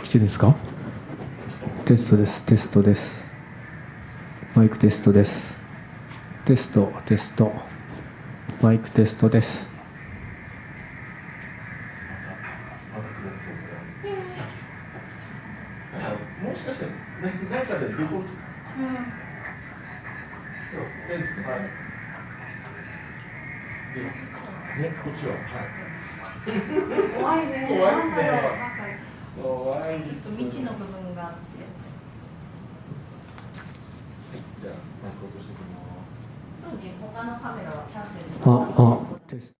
吉ですか？テストです。テストです。マイクテストです。テスト、テスト。マイクテストです。もしかして何かでデフォルト。いいですね。はい。ね、こっちは。はい。怖いね。怖いですね。怖いです。ちょっと未知の部分があって。じゃあ、マイク落としてきます。そうね、他のカメラはキャンセル。テスト。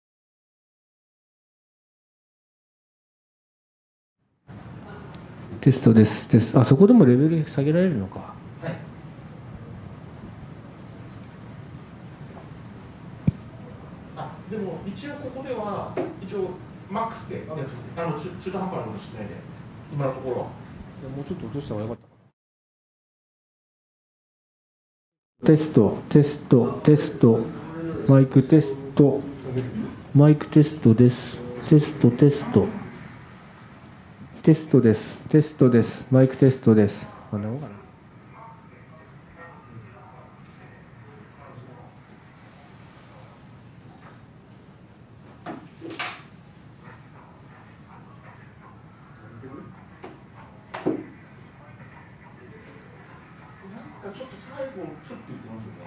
テストです。テスト。あそこでもレベル下げられるのか。はい。あ、でも一応ここでは一応マックスで中途半端なことしないで今のところは。もうちょっと落とした方がよかったかな。テスト、テスト、テスト。マイクテスト。マイクテストです。テスト、テスト。テストです。テストです。マイクテストです。こんなもんかな。ちょっと最後ツッと言ってますよね。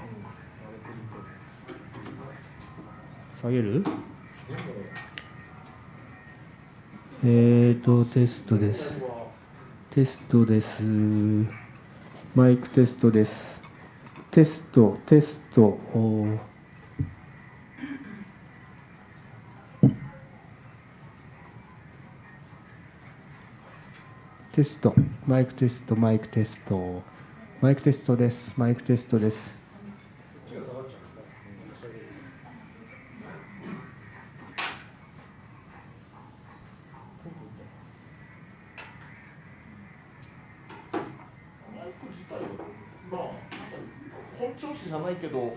下げる？テストです。テストです。マイクテストです。テスト、テスト。テスト、マイクテスト、マイクテスト。マイクテストです。マイクテストです。マイク自体はまあ本調子じゃないけど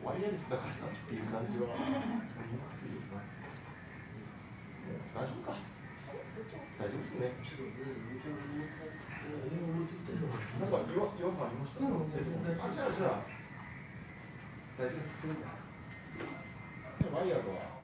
ワイヤレスだからなっていう感じはありますよね。大丈夫か。大丈夫ですね。なんか違和感ありました。じゃあ大丈夫です。ワイヤーは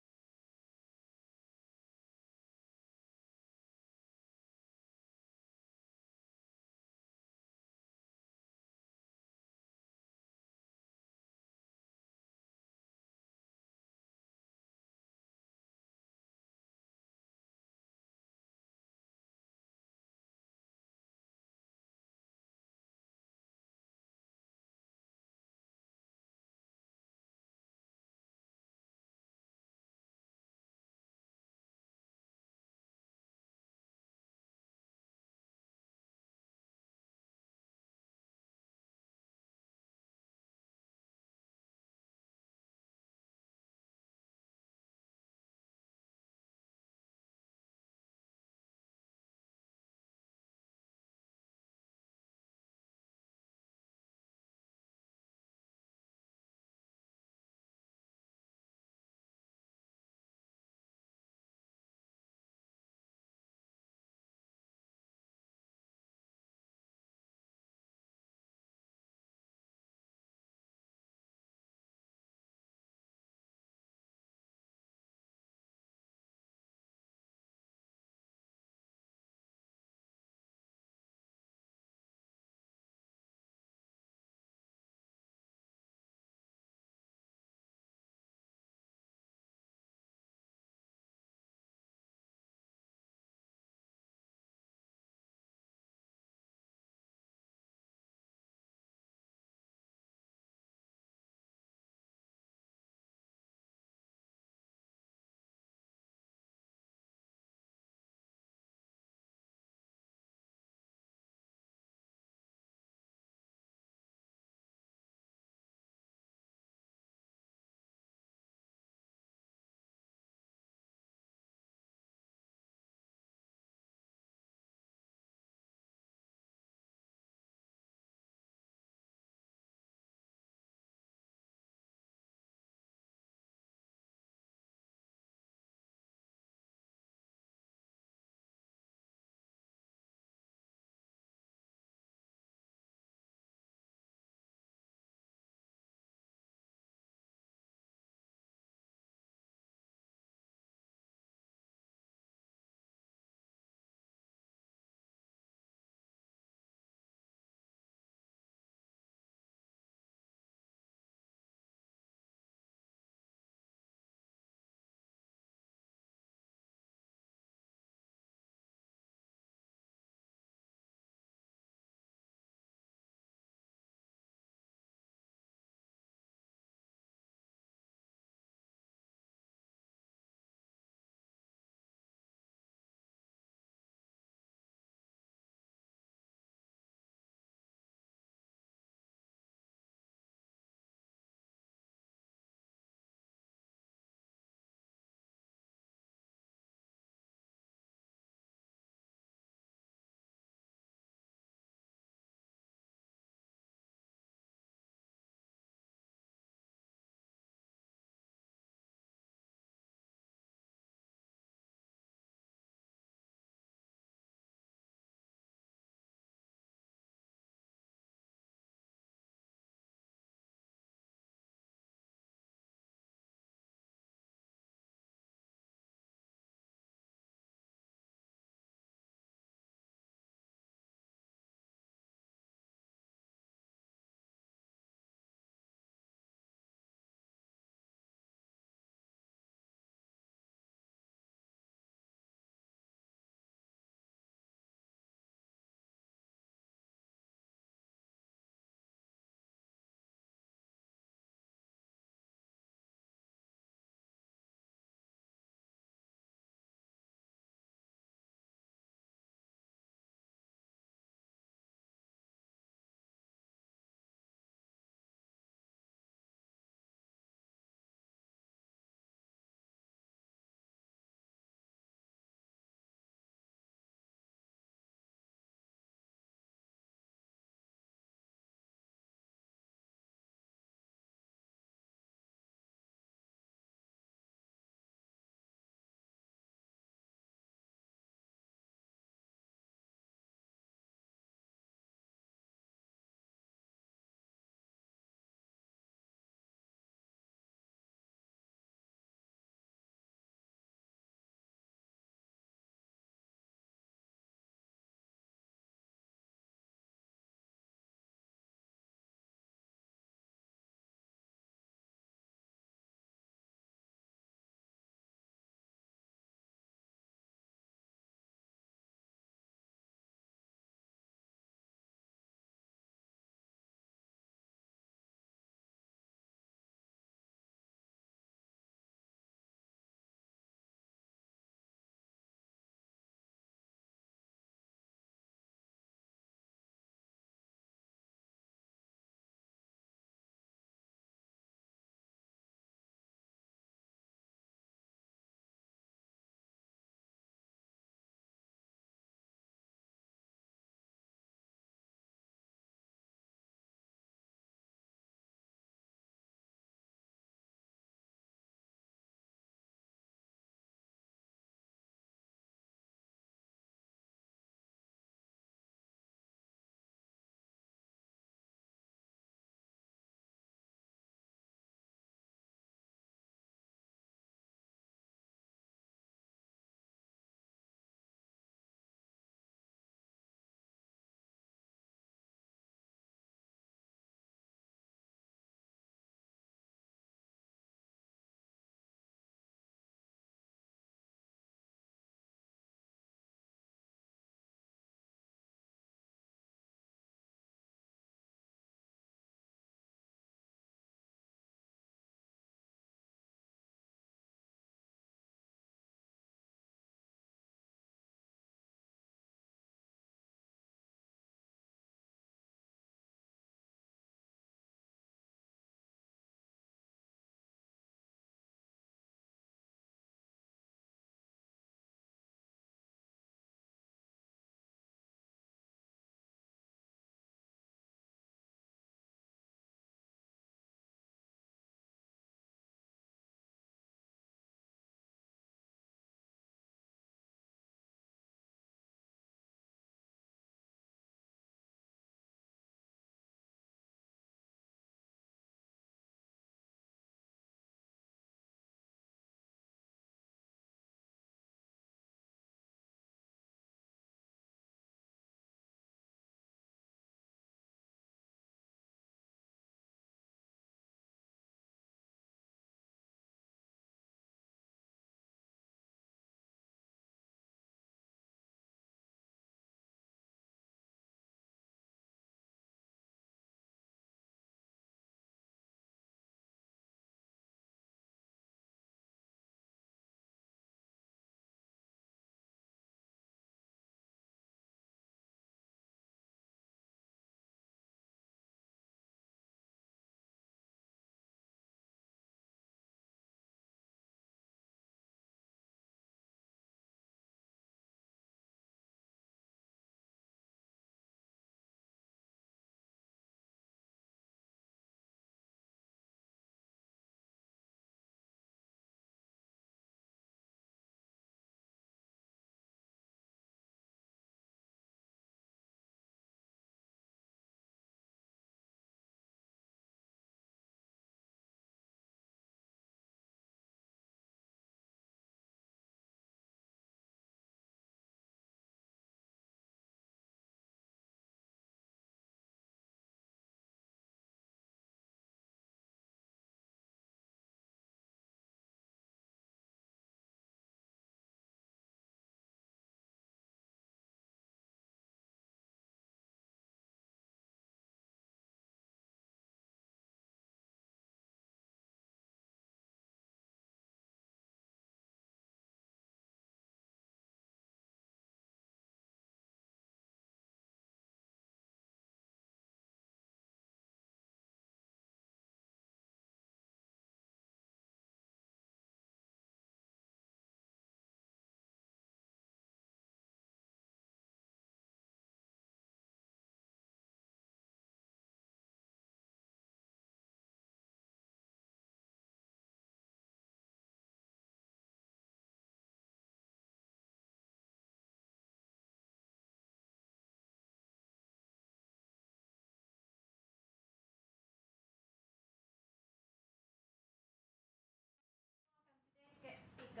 ク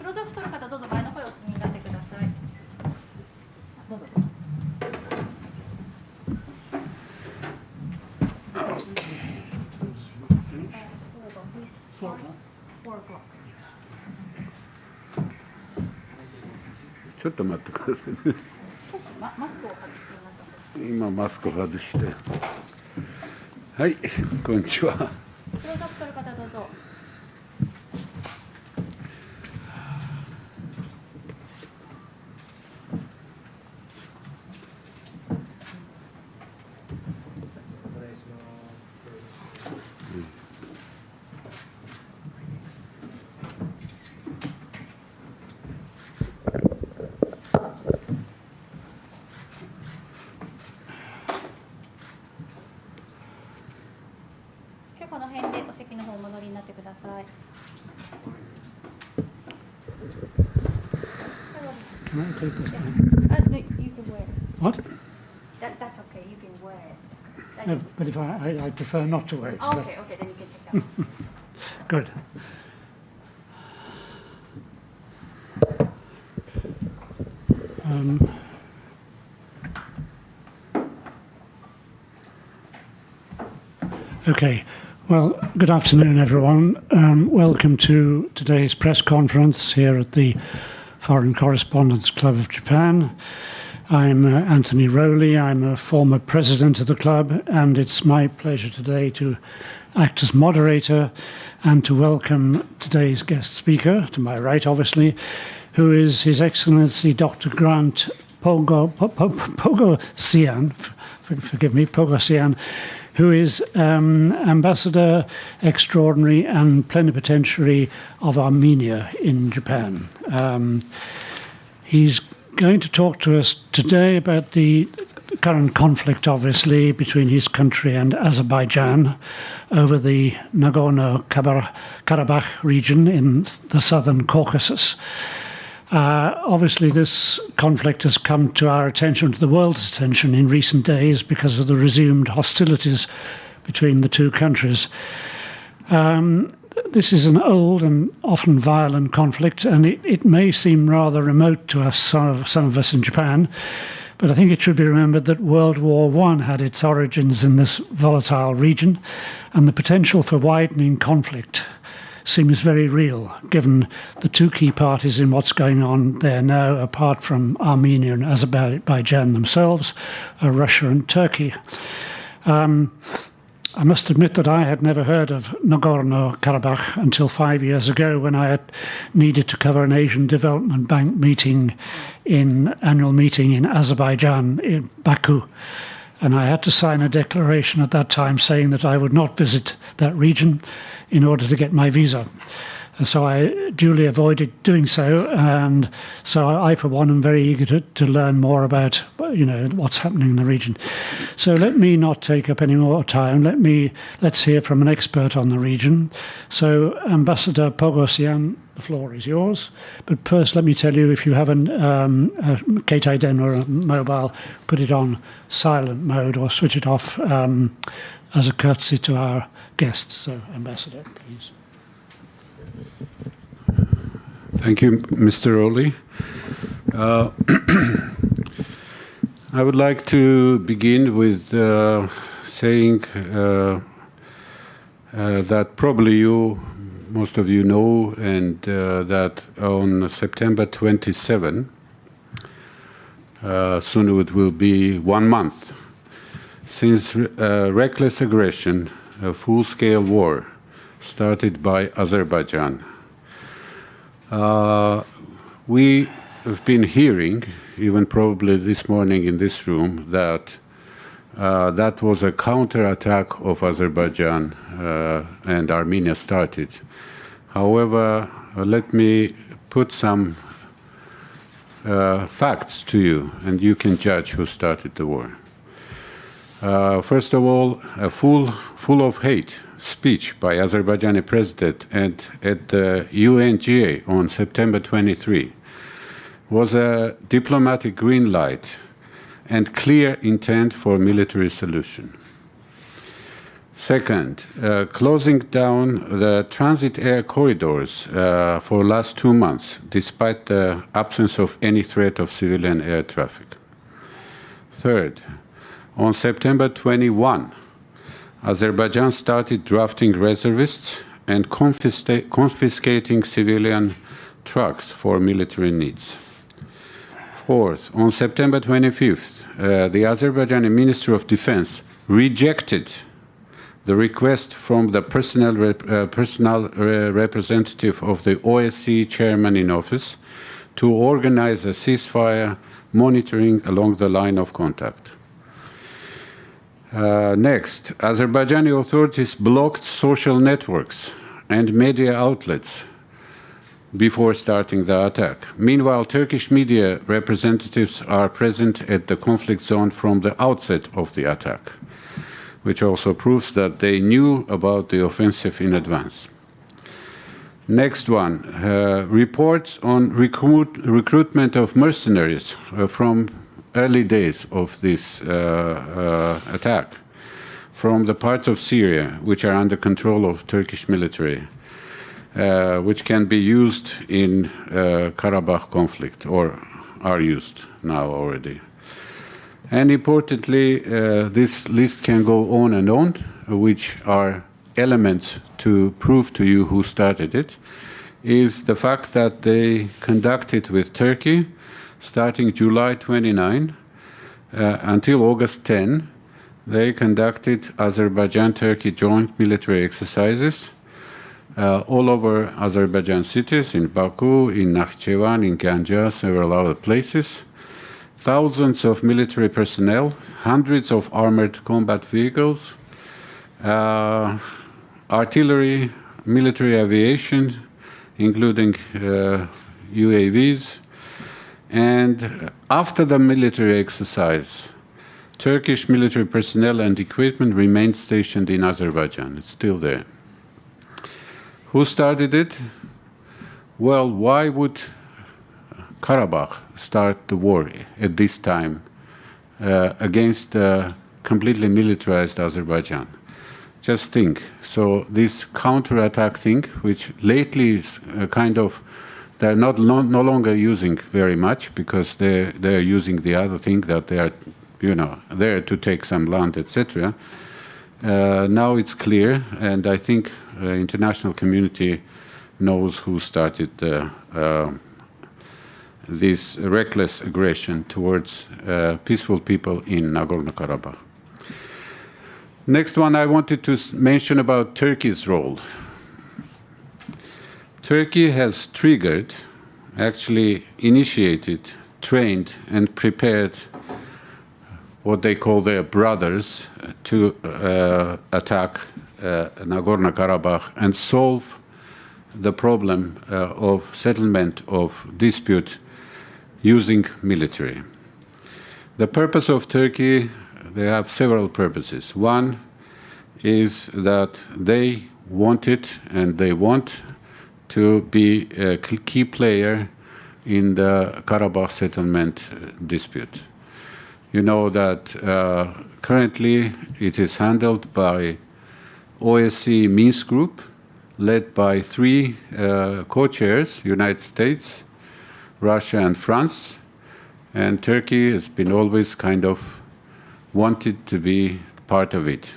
ローズアップ取る方どうぞ前の方へお進みになってください。どうぞ。ちょっと待ってくださいね。マスクを外しています。今マスク外して。はい、こんにちは。クローズアップ取る方どうぞ。この辺でお席の方お戻りになってください。Can I take this? No, you can wear it. What? That's okay. You can wear it. No, but if I prefer not to wear it. so- Okay, then you can take that one. Good. Okay. Well, good afternoon, everyone. Welcome to today's press conference here at the Foreign Correspondents Club of Japan. I'm Anthony Rowley. I'm a former president of the club, and it's my pleasure today to act as moderator and to welcome today's guest speaker, to my right, obviously, who is His Excellency Dr. Hranт Pողոսյան, forgive me, Pողոսյան, who is Ambassador Extraordinary and Plenipotentiary of Armenia in Japan. He's going to talk to us today about the current conflict, obviously, between his country and Azerbaijan over the Nagorno-Karabakh region in the southern Caucasus. Obviously, this conflict has come to our attention, to the world's attention in recent days because of the resumed hostilities between the two countries. This is an old and often violent conflict, and it may seem rather remote to us, some of us in Japan, but I think it should be remembered that World War I had its origins in this volatile region, and the potential for widening conflict seems very real, given the two key parties in what's going on there now, apart from Armenia and Azerbaijan themselves, are Russia and Turkey. I must admit that I had never heard of Nagorno-Karabakh until 5 years ago, when I had needed to cover an Asian Development Bank annual meeting in Azerbaijan, in Baku. And I had to sign a declaration at that time saying that I would not visit that region in order to get my visa. And so I duly avoided doing so, and so I, for one, am very eager to learn more about, what's happening in the region. So let me not take up any more time. Let's hear from an expert on the region. So, Ambassador Pողոսյան, the floor is yours. But first, let me tell you, if you have a Keitai Den or a mobile, put it on silent mode or switch it off as a courtesy to our guests. So, Ambassador, please. Thank you, Mr. Rowley. I would like to begin with saying that probably most of you know, and that on September 27, soon it will be 1 month since reckless aggression, a full-scale war started by Azerbaijan. We have been hearing, even probably this morning in this room, that that was a counterattack of Azerbaijan and Armenia started. However, let me put some facts to you, and you can judge who started the war. First of all, a full of hate speech by Azerbaijani president at the UNGA on September 23 was a diplomatic green light and clear intent for military solution. Second, closing down the transit air corridors for last 2 months, despite the absence of any threat of civilian air traffic. Third, on September 21, Azerbaijan started drafting reservists and confiscating civilian trucks for military needs. Fourth, on September 25th, the Azerbaijani Ministry of Defense rejected the request from the personal representative of the OSCE chairman in office to organize a ceasefire monitoring along the line of contact. Next, Azerbaijani authorities blocked social networks and media outlets before starting the attack. Meanwhile, Turkish media representatives are present at the conflict zone from the outset of the attack, which also proves that they knew about the offensive in advance. Next one, reports on recruitment of mercenaries from early days of this attack from the parts of Syria which are under control of Turkish military, which can be used in Karabakh conflict or are used now already. And importantly, this list can go on and on, which are elements to prove to you who started it, is the fact that they conducted with Turkey, starting July 29 until August 10, they conducted Azerbaijan-Turkey joint military exercises all over Azerbaijan cities, in Baku, in Nakhchivan, in Ganja, several other places. Thousands of military personnel, hundreds of armored combat vehicles, artillery, military aviation, including UAVs. And after the military exercise, Turkish military personnel and equipment remained stationed in Azerbaijan. It's still there. Who started it? Well, why would Karabakh start the war at this time against completely militarized Azerbaijan? Just think. So this counterattack thing, which lately is kind of, they're no longer using very much because they're using the other thing that they are, there to take some land, etc. Now it's clear, and I think the international community knows who started this reckless aggression towards peaceful people in Nagorno-Karabakh. Next one, I wanted to mention about Turkey's role. Turkey has triggered, actually initiated, trained, and prepared what they call their brothers to attack Nagorno-Karabakh and solve the problem of settlement of dispute using military. The purpose of Turkey, they have several purposes. One is that they wanted and they want to be a key player in the Karabakh settlement dispute. You know that currently it is handled by OSCE Minsk Group, led by 3 co-chairs, United States, Russia, and France. And Turkey has been always kind of wanted to be part of it.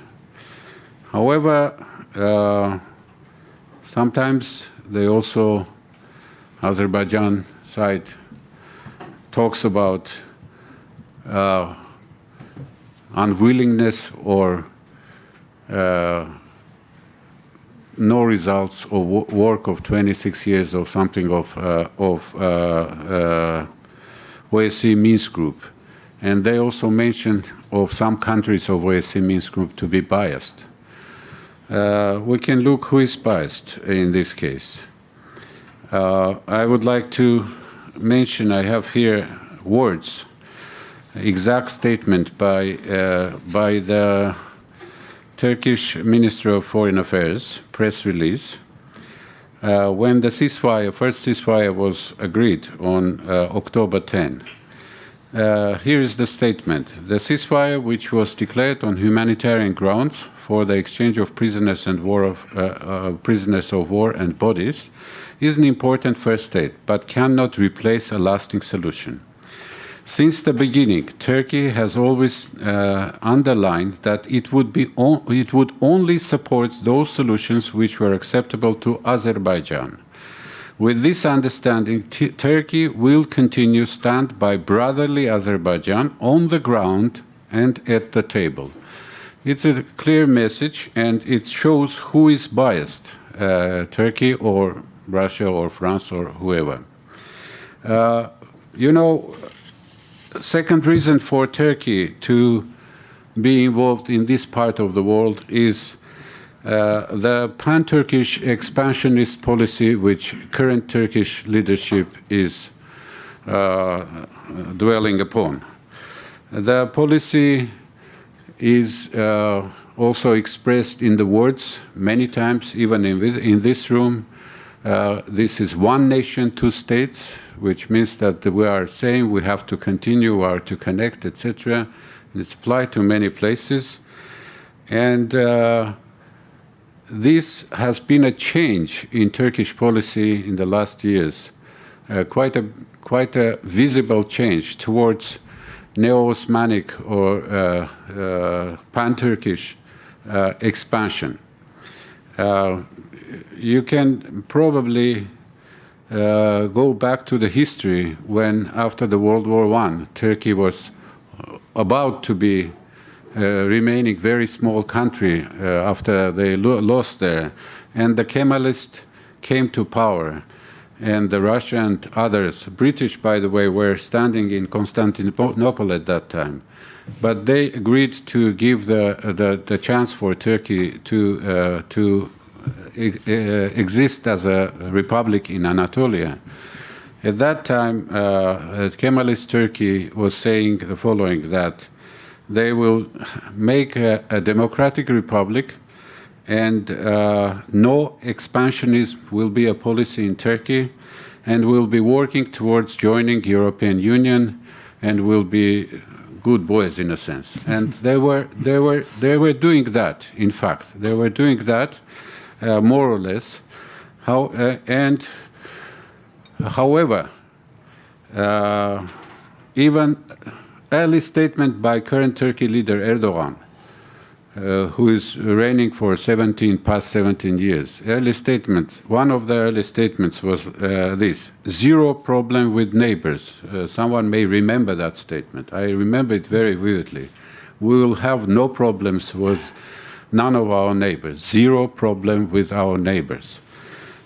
However, sometimes they also, Azerbaijan side talks about unwillingness or no results of work of 26 years or something of OSCE Minsk Group. And they also mentioned of some countries of OSCE Minsk Group to be biased. We can look who is biased in this case. I would like to mention, I have here words, exact statement by the Turkish Minister of Foreign Affairs, press release. When the ceasefire, first ceasefire was agreed on October 10, Here is the statement. The ceasefire, which was declared on humanitarian grounds for the exchange of prisoners and prisoners of war and bodies, is an important first step, but cannot replace a lasting solution. Since the beginning, Turkey has always underlined that it would only support those solutions which were acceptable to Azerbaijan. With this understanding, Turkey will continue to stand by brotherly Azerbaijan on the ground and at the table. It's a clear message, and it shows who is biased, Turkey or Russia or France or whoever. Second reason for Turkey to be involved in this part of the world is the pan-Turkish expansionist policy which current Turkish leadership is dwelling upon. The policy is also expressed in the words many times, even in this room. This is one nation, two states, which means that we are saying we have to continue or to connect, etc. It's applied to many places. And this has been a change in Turkish policy in the last years, quite a visible change towards neo-Osmanic or pan-Turkish expansion. You can probably go back to the history when, after the World War I, Turkey was about to be remaining very small country after they lost there, and the Kemalists came to power, and the Russia and others, British by the way, were standing in Constantinople at that time, but they agreed to give the chance for Turkey to exist as a republic in Anatolia. At that time, Kemalist Turkey was saying the following, that they will make a democratic republic, and no expansionism will be a policy in Turkey, and will be working towards joining European Union, and will be good boys in a sense. And they were doing that. In fact, they were doing that more or less. However, even early statement by current Turkey leader Erdogan, who is reigning for past 17 years. Early statement, one of the early statements was this: zero problem with neighbors. Someone may remember that statement. I remember it very vividly. We will have no problems with none of our neighbors. Zero problem with our neighbors.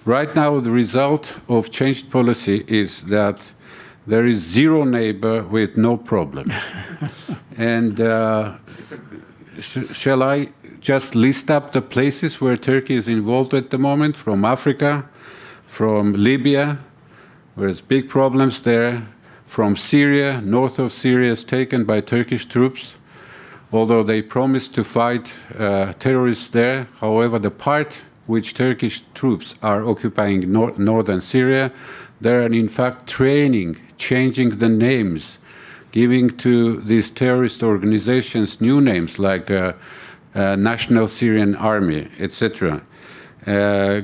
Right now, the result of changed policy is that there is zero neighbor with no problem. And shall I just list up the places where Turkey is involved at the moment? From Africa, from Libya, where there's big problems there, from Syria, north of Syria is taken by Turkish troops, although they promised to fight terrorists there. However, the part which Turkish troops are occupying northern Syria, they're in fact training, changing the names, giving to these terrorist organizations new names like National Syrian Army, etc.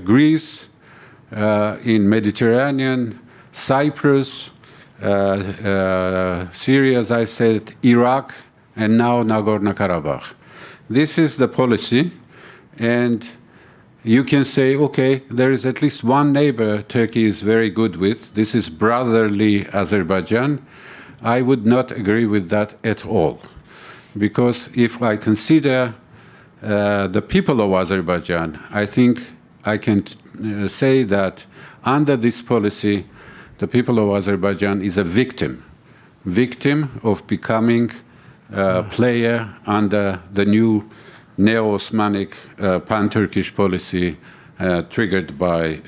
Greece, in Mediterranean, Cyprus, Syria, as I said, Iraq, and now Nagorno-Karabakh. This is the policy, and you can say, okay, there is at least one neighbor Turkey is very good with. This is brotherly Azerbaijan. I would not agree with that at all, because if I consider the people of Azerbaijan, I think I can say that under this policy, the people of Azerbaijan is a victim of becoming a player under the new neo-Osmanic pan-Turkish policy triggered by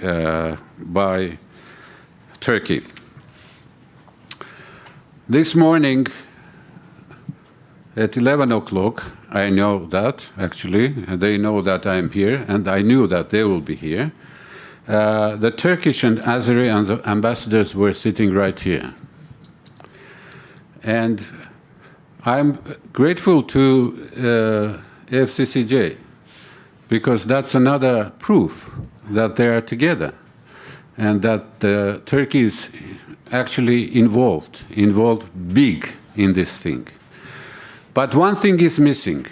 Turkey. This morning at 11 o'clock, I know that, actually, they know that I'm here, and I knew that they will be here. The Turkish and Azeri ambassadors were sitting right here. And I'm grateful to FCCJ, because that's another proof that they are together and that Turkey is actually involved big in this thing. But one thing is missing.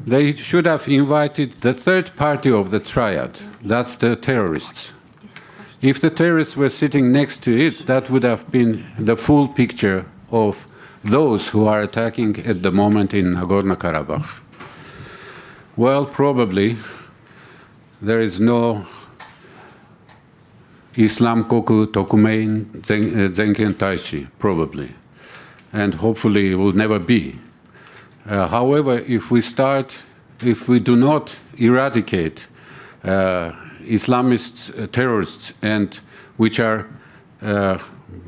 They should have invited the third party of the triad, that's the terrorists. If the terrorists were sitting next to it, that would have been the full picture of those who are attacking at the moment in Nagorno-Karabakh. Well, probably there is no Islam Koku Tokumein Zenken Taishi, probably, and hopefully it will never be. However, if we do not eradicate Islamist terrorists, and which are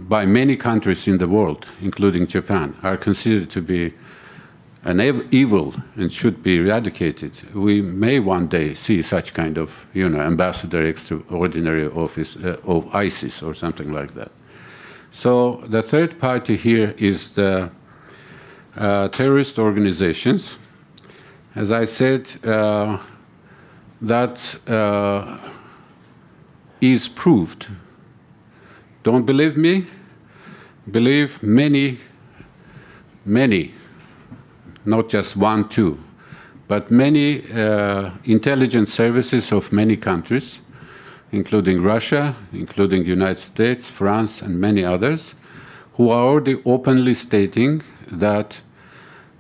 by many countries in the world, including Japan, are considered to be an evil and should be eradicated, we may one day see such kind of, ambassador extraordinary office of ISIS or something like that. So the third party here is the terrorist organizations. As I said, that is proved. Don't believe me? Believe many, not just one, two, but many intelligence services of many countries, including Russia, including the United States, France, and many others, who are already openly stating that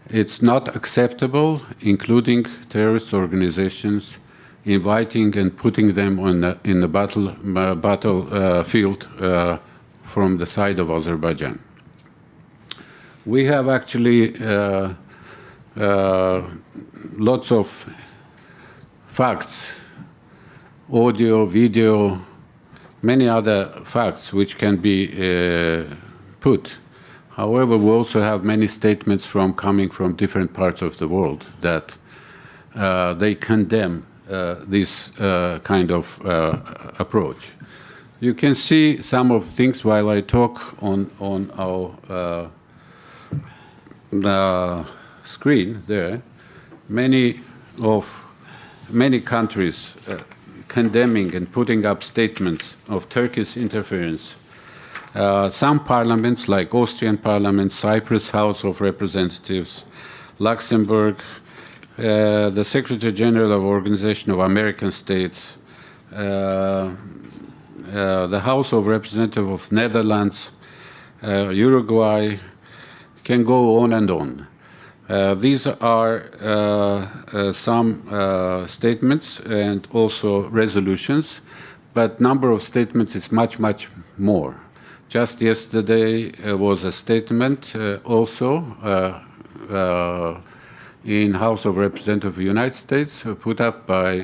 it's not acceptable, including terrorist organizations, inviting and putting them in the battlefield from the side of Azerbaijan. We have actually lots of facts, audio, video, many other facts which can be put. However, we also have many statements coming from different parts of the world that they condemn this kind of approach. You can see some of the things while I talk on our screen there. Many countries condemning and putting up statements of Turkish interference. Some parliaments, like Austrian Parliament, Cyprus House of Representatives, Luxembourg, the Secretary General of Organization of American States, the House of Representatives of Netherlands, Uruguay, can go on and on. These are some statements and also resolutions, but number of statements is much, much more. Just yesterday was a statement also in House of Representatives of the United States put up by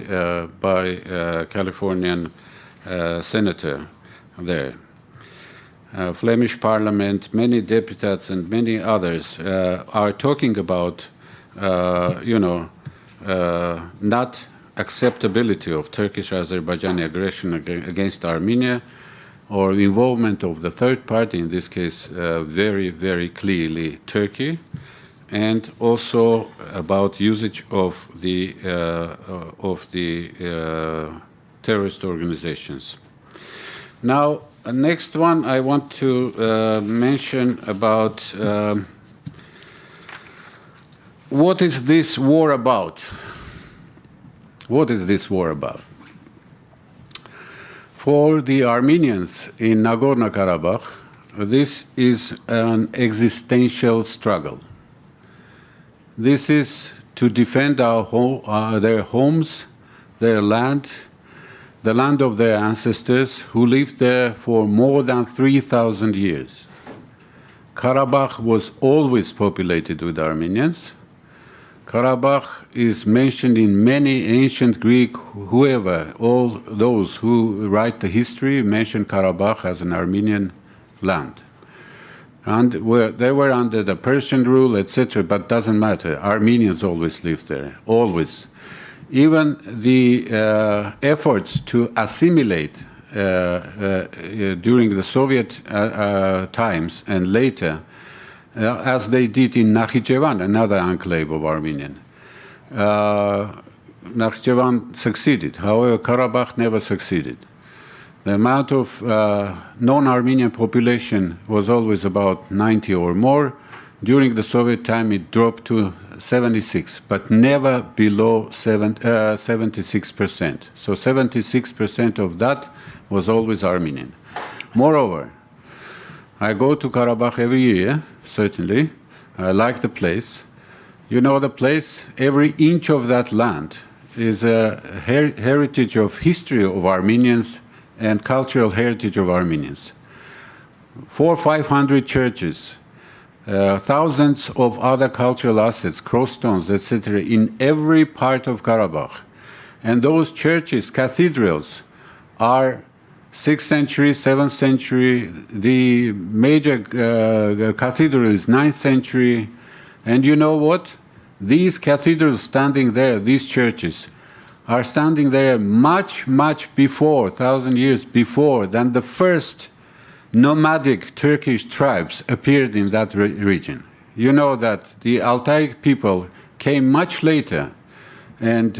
Californian senator there. Flemish Parliament, many deputies and many others are talking about, not acceptability of Turkish-Azerbaijani aggression against Armenia, or involvement of the third party, in this case, very, very clearly Turkey, and also about usage of the terrorist organizations. Now, next one I want to mention about what is this war about? What is this war about? For the Armenians in Nagorno-Karabakh, this is an existential struggle. This is to defend their homes, their land, the land of their ancestors who lived there for more than 3,000 years. Karabakh was always populated with Armenians. Karabakh is mentioned in many ancient Greek, all those who write the history mention Karabakh as an Armenian land. And they were under the Persian rule, etc., but doesn't matter. Armenians always lived there, always. Even the efforts to assimilate during the Soviet times and later, as they did in Nakhichevan, another enclave of Armenian. Nakhichevan succeeded. However, Karabakh never succeeded. The amount of non-Armenian population was always about 90 or more. During the Soviet time, it dropped to 76, but never below 76%. So 76% of that was always Armenian. Moreover, I go to Karabakh every year, certainly. I like the place. You know the place, every inch of that land is a heritage of history of Armenians and cultural heritage of Armenians. 400 or 500 churches, thousands of other cultural assets, crossstones, etc., in every part of Karabakh. And those churches, cathedrals, are 6th century, 7th century. The major cathedral is 9th century. And you know what? These cathedrals standing there, these churches, are standing there much, much before, 1,000 years before, than the first nomadic Turkish tribes appeared in that region. You know that the Altaic people came much later, and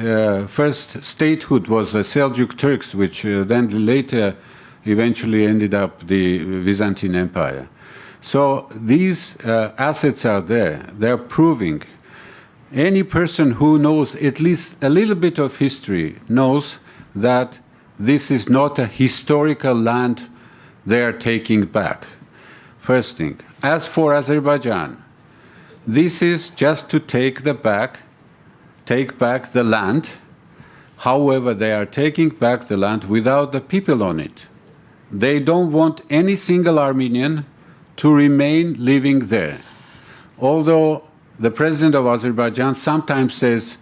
first statehood was the Seljuk Turks, which then later eventually ended up the Byzantine Empire. So these assets are there. They're proving. Any person who knows at least a little bit of history knows that this is not a historical land they are taking back. First thing. As for Azerbaijan, this is just to take back the land. However, they are taking back the land without the people on it. They don't want any single Armenian to remain living there. Although the president of Azerbaijan sometimes says,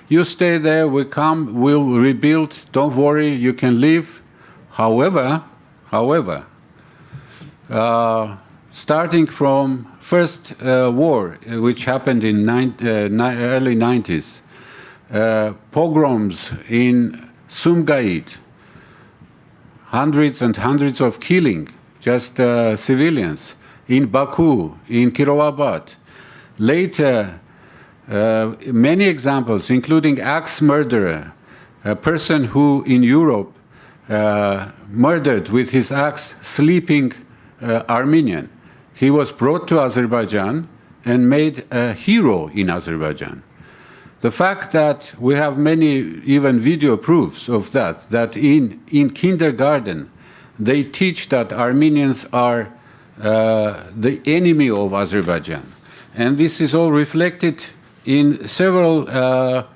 you stay there, we come, we'll rebuild, don't worry, you can live. However, starting from first war, which happened in early 90s, pogroms in Sumgait, hundreds and hundreds of killing, just civilians, in Baku, in Kirovabad. Later, many examples, including axe murderer, a person who in Europe murdered with his axe sleeping Armenian. He was brought to Azerbaijan and made a hero in Azerbaijan. The fact that we have many even video proofs of that in kindergarten, they teach that Armenians are the enemy of Azerbaijan. And this is all reflected in several, for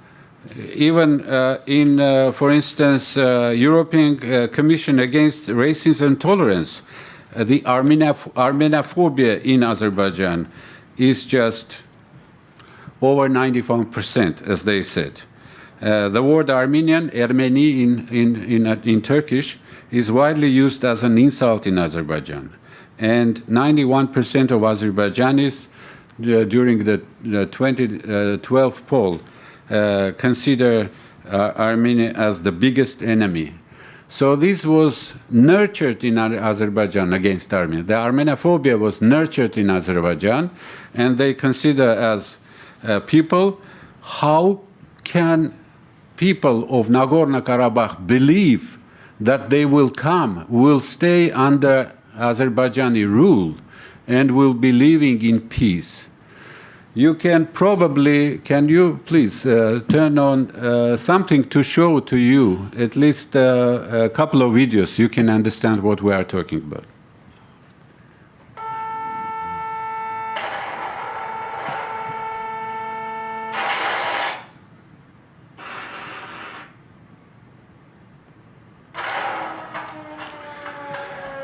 instance, European Commission Against Racism and Tolerance. The Armenophobia in Azerbaijan is just over 95%, as they said. The word Armenian, Ermeni in Turkish, is widely used as an insult in Azerbaijan. And 91% of Azerbaijanis during the 2012 poll consider Armenia as the biggest enemy. So this was nurtured in Azerbaijan against Armenia. The Armenophobia was nurtured in Azerbaijan, and they consider as people, how can people of Nagorno-Karabakh believe that they will stay under Azerbaijani rule and will be living in peace? You can you please turn on something to show to you, at least a couple of videos, you can understand what we are talking about.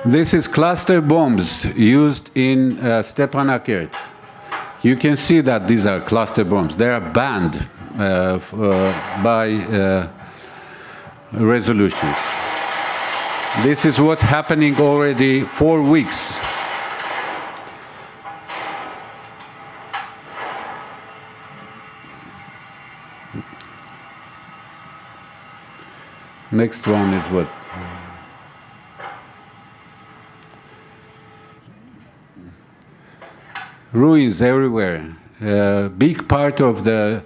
This is cluster bombs used in Stepanakert. You can see that these are cluster bombs. They are banned by resolutions. This is what's happening already 4 weeks. Next one is what? ruins everywhere. Big part of the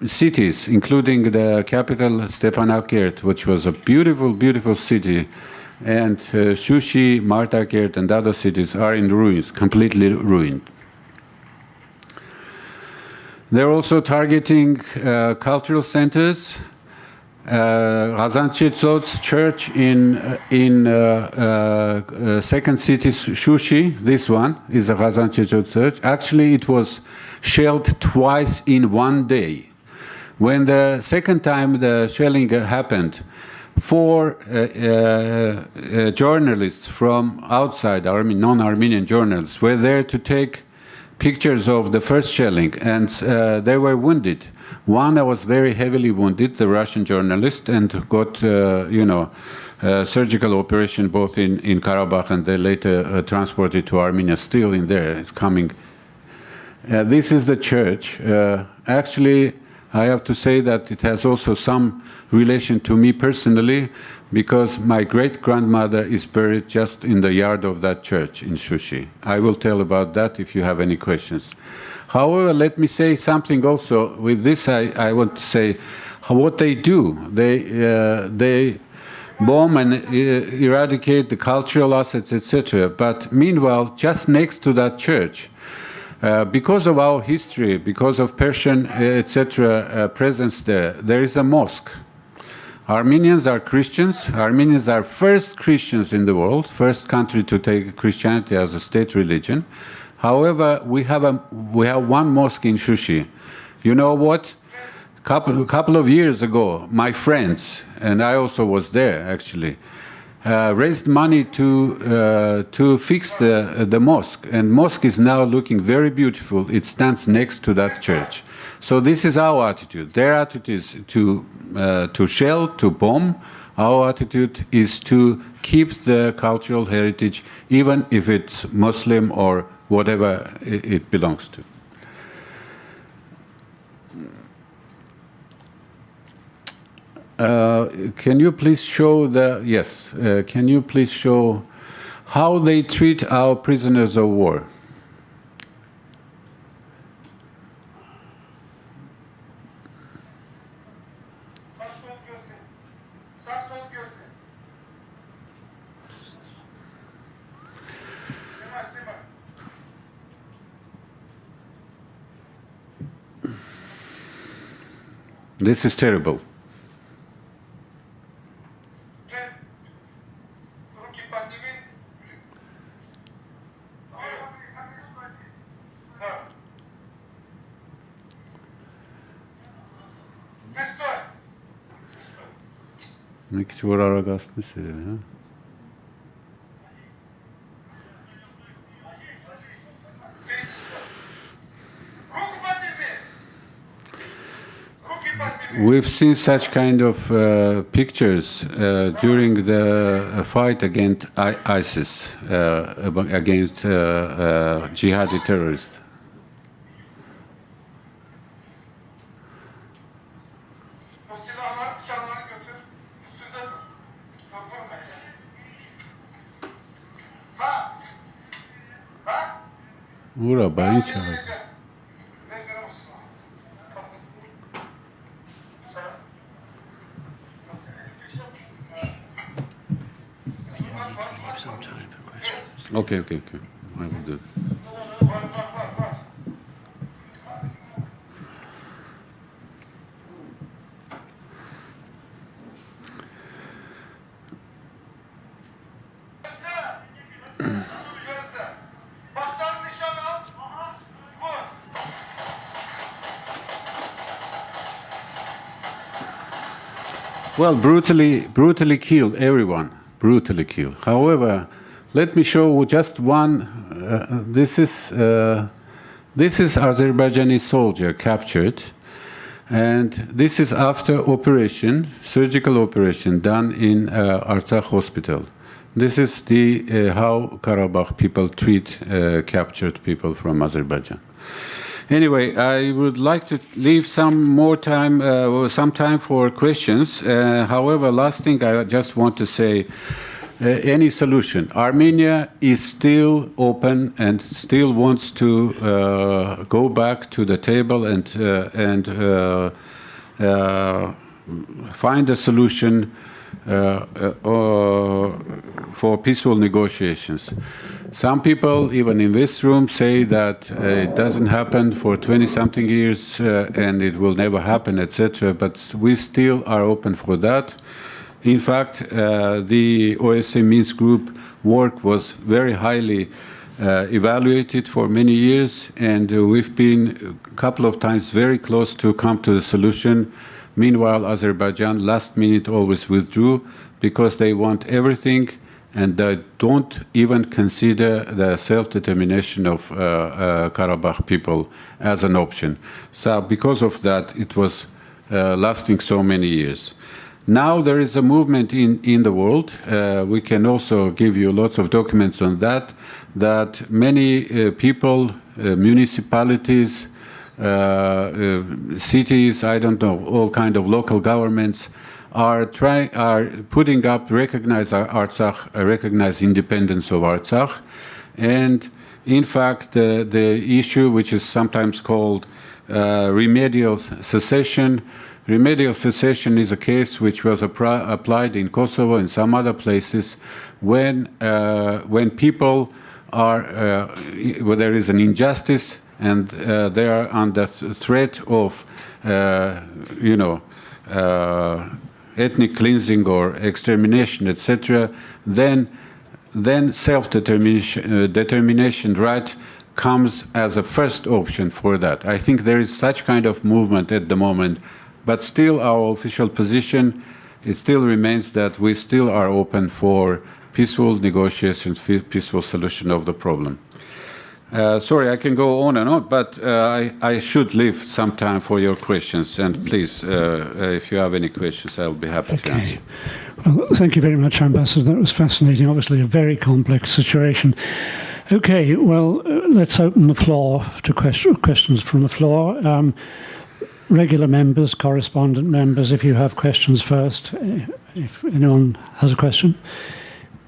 cities, including the capital Stepanakert, which was a beautiful, beautiful city, and Shushi, Martakert, and other cities are in ruins, completely ruined. They're also targeting cultural centers. Ghazanchetsot's church in second city Shushi, this one is a Ghazanchetsot church. Actually, it was shelled twice in one day. When the second time the shelling happened, 4 journalists from outside, non-Armenian journalists, were there to take pictures of the first shelling, and they were wounded. One was very heavily wounded, the Russian journalist, and got, surgical operation both in Karabakh, and they later transported to Armenia, still in there. It's coming. This is the church. Actually, I have to say that it has also some relation to me personally, because my great-grandmother is buried just in the yard of that church in Shushi. I will tell about that if you have any questions. However, let me say something also. With this, I want to say what they do. They bomb and eradicate the cultural assets, etc. But meanwhile, just next to that church, because of our history, because of Persian, etc., presence there is a mosque. Armenians are Christians. Armenians are first Christians in the world, first country to take Christianity as a state religion. However, we have one mosque in Shushi. You know what? Couple of years ago, my friends, and I also was there actually, raised money to fix the mosque, and mosque is now looking very beautiful. It stands next to that church. So this is our attitude. Their attitude is to shell, to bomb. Our attitude is to keep the cultural heritage, even if it's Muslim or whatever it belongs to. Can you please show can you please show how they treat our prisoners of war? This is terrible. We've seen such kind of pictures during the fight against ISIS, against jihadi terrorists. Okay. I will do it. Well, brutally killed everyone. Brutally killed. However, let me show just one. This is Azerbaijani soldier captured, and this is after operation, surgical operation done in Artsakh hospital. This is how Karabakh people treat captured people from Azerbaijan. Anyway, I would like to leave some time for questions. However, last thing I just want to say, any solution. Armenia is still open and still wants to go back to the table and find a solution for peaceful negotiations. Some people, even in this room, say that it doesn't happen for 20-something years and it will never happen, etc. But we still are open for that. In fact, the OSCE Minsk group work was very highly evaluated for many years, and we've been a couple of times very close to come to the solution. Meanwhile, Azerbaijan last minute always withdrew because they want everything and they don't even consider the self-determination of Karabakh people as an option. So because of that, it was lasting so many years. Now there is a movement in the world. We can also give you lots of documents on that, that many people, municipalities, cities, I don't know, all kind of local governments are putting up, recognize Artsakh, recognize independence of Artsakh. And in fact, the issue, which is sometimes called remedial secession, remedial secession is a case which was applied in Kosovo and some other places when people are, where there is an injustice and they are under threat of, ethnic cleansing or extermination, etc., then self-determination right comes as a first option for that. I think there is such kind of movement at the moment, but still our official position, it still remains that we still are open for peaceful negotiations, peaceful solution of the problem. Sorry, I can go on and on, but I should leave some time for your questions. And please, if you have any questions, I'll be happy to answer. Well, thank you very much, Ambassador. That was fascinating. Obviously, a very complex situation. Okay, well, let's open the floor to questions from the floor. Regular members, correspondent members, if you have questions first, if anyone has a question.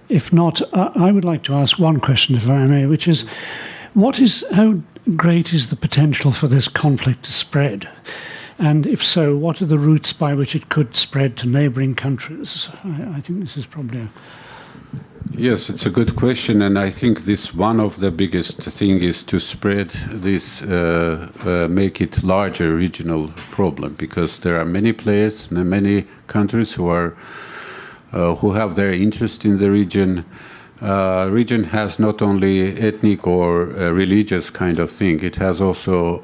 If not, I would like to ask one question, if I may, which is, how great is the potential for this conflict to spread? And if so, what are the routes by which it could spread to neighbouring countries? I think this is probably Yes, it's a good question, and I think this one of the biggest thing is to spread this, make it larger regional problem, because there are many players, many countries who have their interest in the region. Region has not only ethnic or religious kind of thing, it has also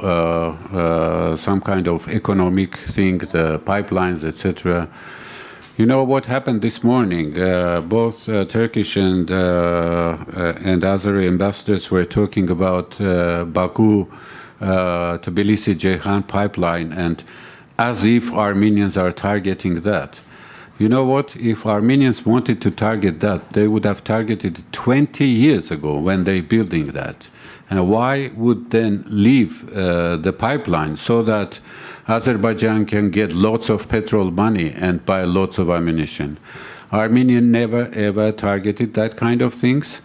some kind of economic thing, the pipelines, etc. You know what happened this morning? Both Turkish and Azeri ambassadors were talking about Baku, Tbilisi-Ceyhan pipeline, and as if Armenians are targeting that. You know what? If Armenians wanted to target that, they would have targeted 20 years ago when they building that. And why would then leave the pipeline so that Azerbaijan can get lots of petrol money and buy lots of ammunition? Armenia never ever targeted that kind of things.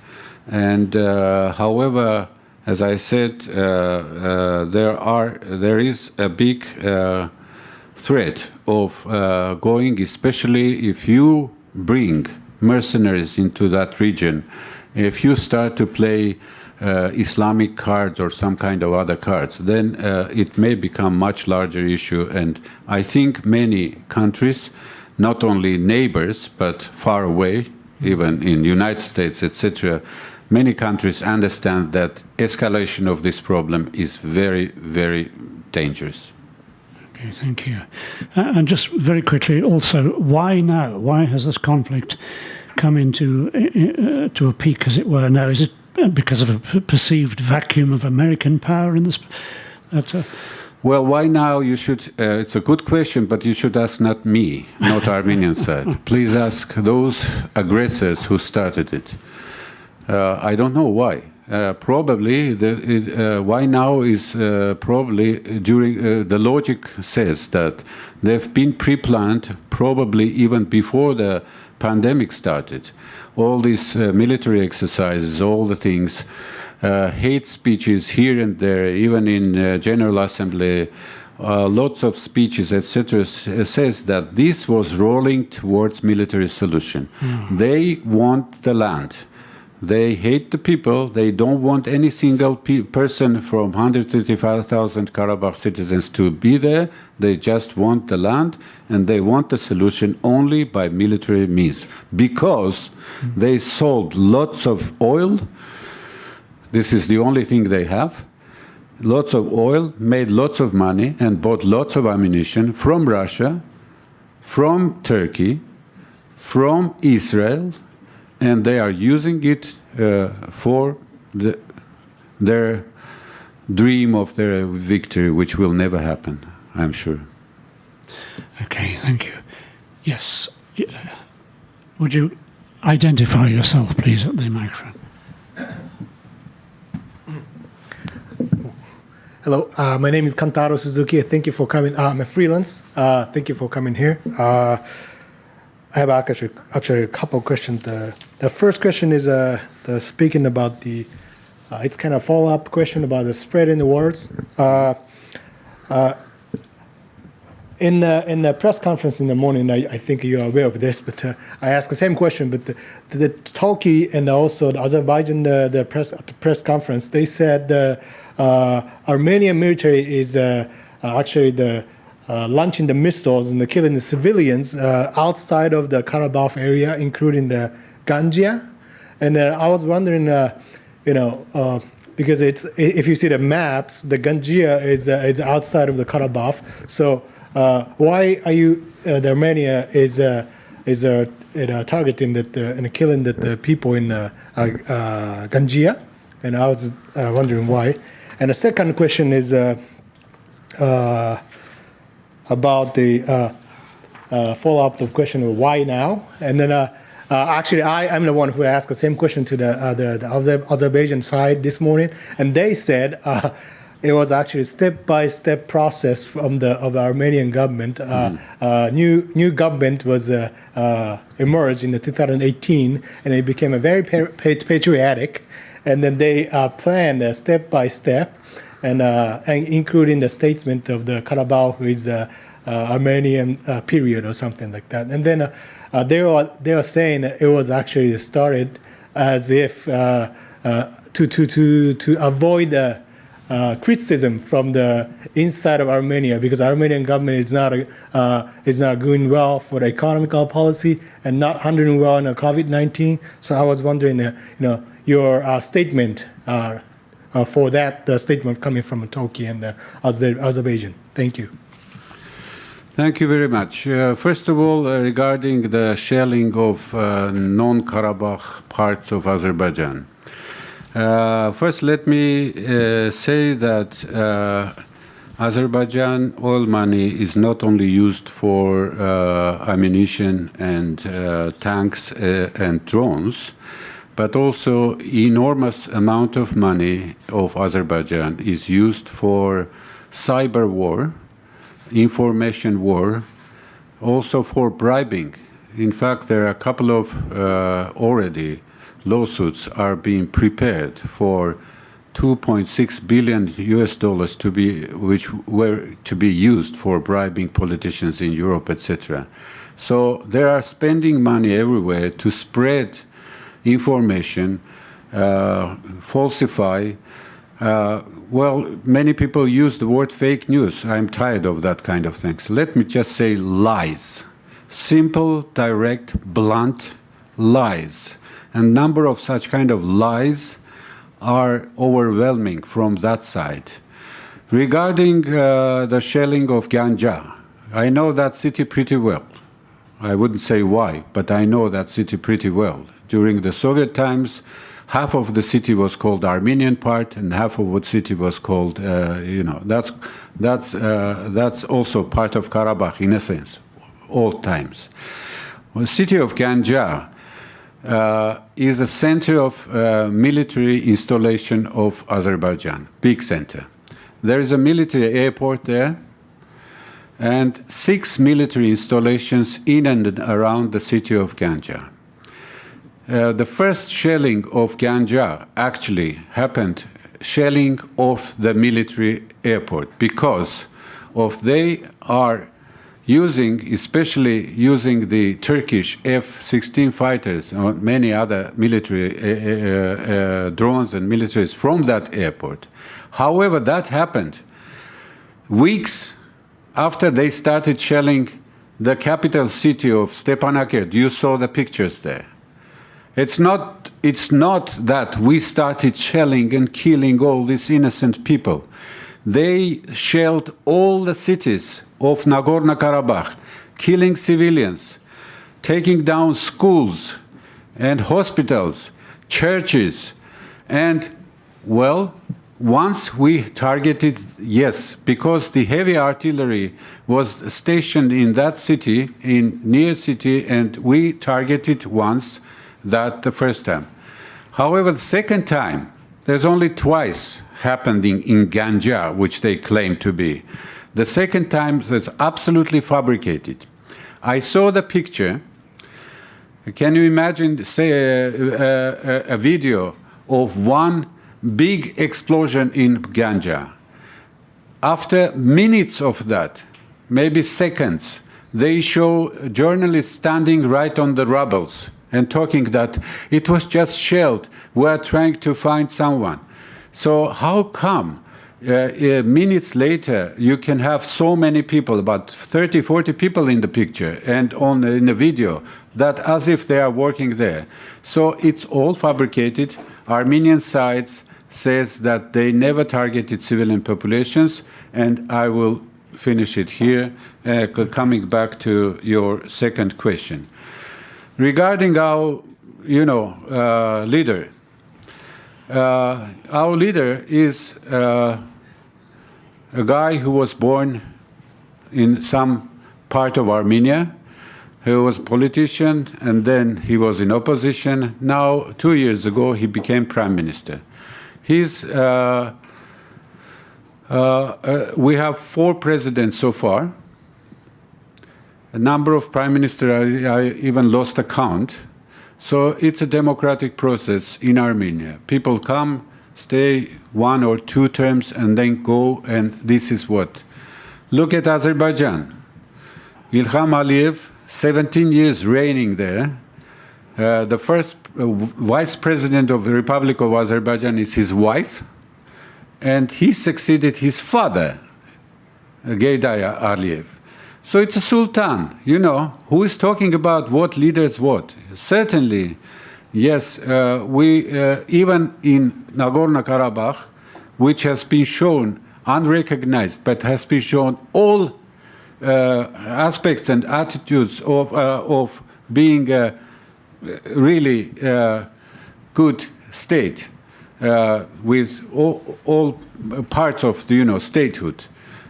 And however, as I said, there is a big threat of going, especially if you bring mercenaries into that region, if you start to play Islamic cards or some kind of other cards, then it may become much larger issue. And I think many countries, not only neighbors, but far away, even in United States, etc., many countries understand that escalation of this problem is very, very dangerous. Okay, thank you. And just very quickly, also, why now? Why has this conflict come into to a peak, as it were, now? Is it because of a perceived vacuum of American power in this? Well, why now? You should. It's a good question, but you should ask not me, not Armenian side. Please ask those aggressors who started it. I don't know why. Probably why now is probably during the logic says that they've been pre-planned probably even before the pandemic started. All these military exercises, all the things, hate speeches here and there, even in General Assembly, lots of speeches, etc., says that this was rolling towards military solution. They want the land. They hate the people. They don't want any single person from 135,000 Karabakh citizens to be there. They just want the land, and they want the solution only by military means, because they sold lots of oil. This is the only thing they have. Lots of oil, made lots of money, and bought lots of ammunition from Russia, from Turkey, from Israel, and they are using it for their dream of their victory, which will never happen, I'm sure. Okay, thank you. Yes. Would you identify yourself, please, at the microphone? Hello, my name is Kantaro Suzuki. Thank you for coming. I'm a freelance. Thank you for coming here. I have actually a couple of questions. The first question is speaking about the, it's kind of follow-up question about the spread in the words. In the press conference in the morning, I think you are aware of this, but I asked the same question. But the Turkey and also the Azerbaijan, the press conference, they said the Armenian military is actually launching the missiles and killing the civilians outside of the Karabakh area, including the Gangia. And I was wondering, because it's, if you see the maps, the Gangia is outside of the Karabakh. So why are you, the Armenia is targeting that and killing the people in Gangia? And I was wondering why. And the second question is about the follow-up to the question of why now. And then actually, I'm the one who asked the same question to the Azerbaijan side this morning, and they said it was actually a step-by-step process from the Armenian government. New government was emerged in 2018, and it became a very patriotic. And then they planned step by step, and including the statement of the Karabakh is Armenian period or something like that. And then they were saying it was actually started as if to avoid criticism from the inside of Armenia, because Armenian government is not going well for the economical policy and not handling well in COVID-19. So I was wondering, your statement for that statement coming from Turkey and Azerbaijan. Thank you. Thank you very much. First of all, regarding the shelling of non-Karabakh parts of Azerbaijan. First, let me say that Azerbaijan oil money is not only used for ammunition and tanks and drones, but also enormous amount of money of Azerbaijan is used for cyber war, information war, also for bribing. In fact, there are a couple of already lawsuits are being prepared for $2.6 billion which were to be used for bribing politicians in Europe, etc. So they are spending money everywhere to spread information, falsify. Many people use the word fake news. I'm tired of that kind of things. Let me just say lies. Simple, direct, blunt lies. And number of such kind of lies are overwhelming from that side. Regarding the shelling of Ganja, I know that city pretty well. I wouldn't say why, but I know that city pretty well. During the Soviet times, half of the city was called Armenian part, and half of the city was called, that's also part of Karabakh in a sense, all times. The city of Ganja is a center of military installation of Azerbaijan, big center. There is a military airport there. and 6 military installations in and around the city of Ganja. The first shelling of Ganja actually happened, shelling of the military airport, because of they are using, especially using the Turkish F-16 fighters or many other military drones and militaries from that airport. However, that happened weeks after they started shelling the capital city of Stepanakert. You saw the pictures there. It's not that we started shelling and killing all these innocent people. They shelled all the cities of Nagorno-Karabakh, killing civilians, taking down schools and hospitals, churches, and, well, once we targeted, yes, because the heavy artillery was stationed in that city, in near city, and we targeted once that the first time. However, the second time, there's only twice happening in Ganja, which they claim to be. The second time is absolutely fabricated. I saw the picture. Can you imagine, say, a video of one big explosion in Ganja? After minutes of that, maybe seconds, they show journalists standing right on the rubbles and talking that it was just shelled. We are trying to find someone. So how come minutes later you can have so many people, about 30, 40 people in the picture and in the video, that as if they are working there? So it's all fabricated. Armenian sides says that they never targeted civilian populations, and I will finish it here, coming back to your second question. Regarding our, leader, our leader is a guy who was born in some part of Armenia. He was a politician, and then he was in opposition. Now, 2 years ago, he became prime minister. He's, we have 4 presidents so far. A number of prime ministers, I even lost the count. So it's a democratic process in Armenia. People come, stay 1 or 2 terms, and then go, and this is what. Look at Azerbaijan. Ilham Aliyev, 17 years reigning there. The first vice president of the Republic of Azerbaijan is his wife, and he succeeded his father, Geydaya Aliyev. So it's a sultan, who is talking about what leaders what. Certainly, yes, we, even in Nagorno-Karabakh, which has been shown unrecognized, but has been shown all aspects and attitudes of being a really good state with all parts of the statehood,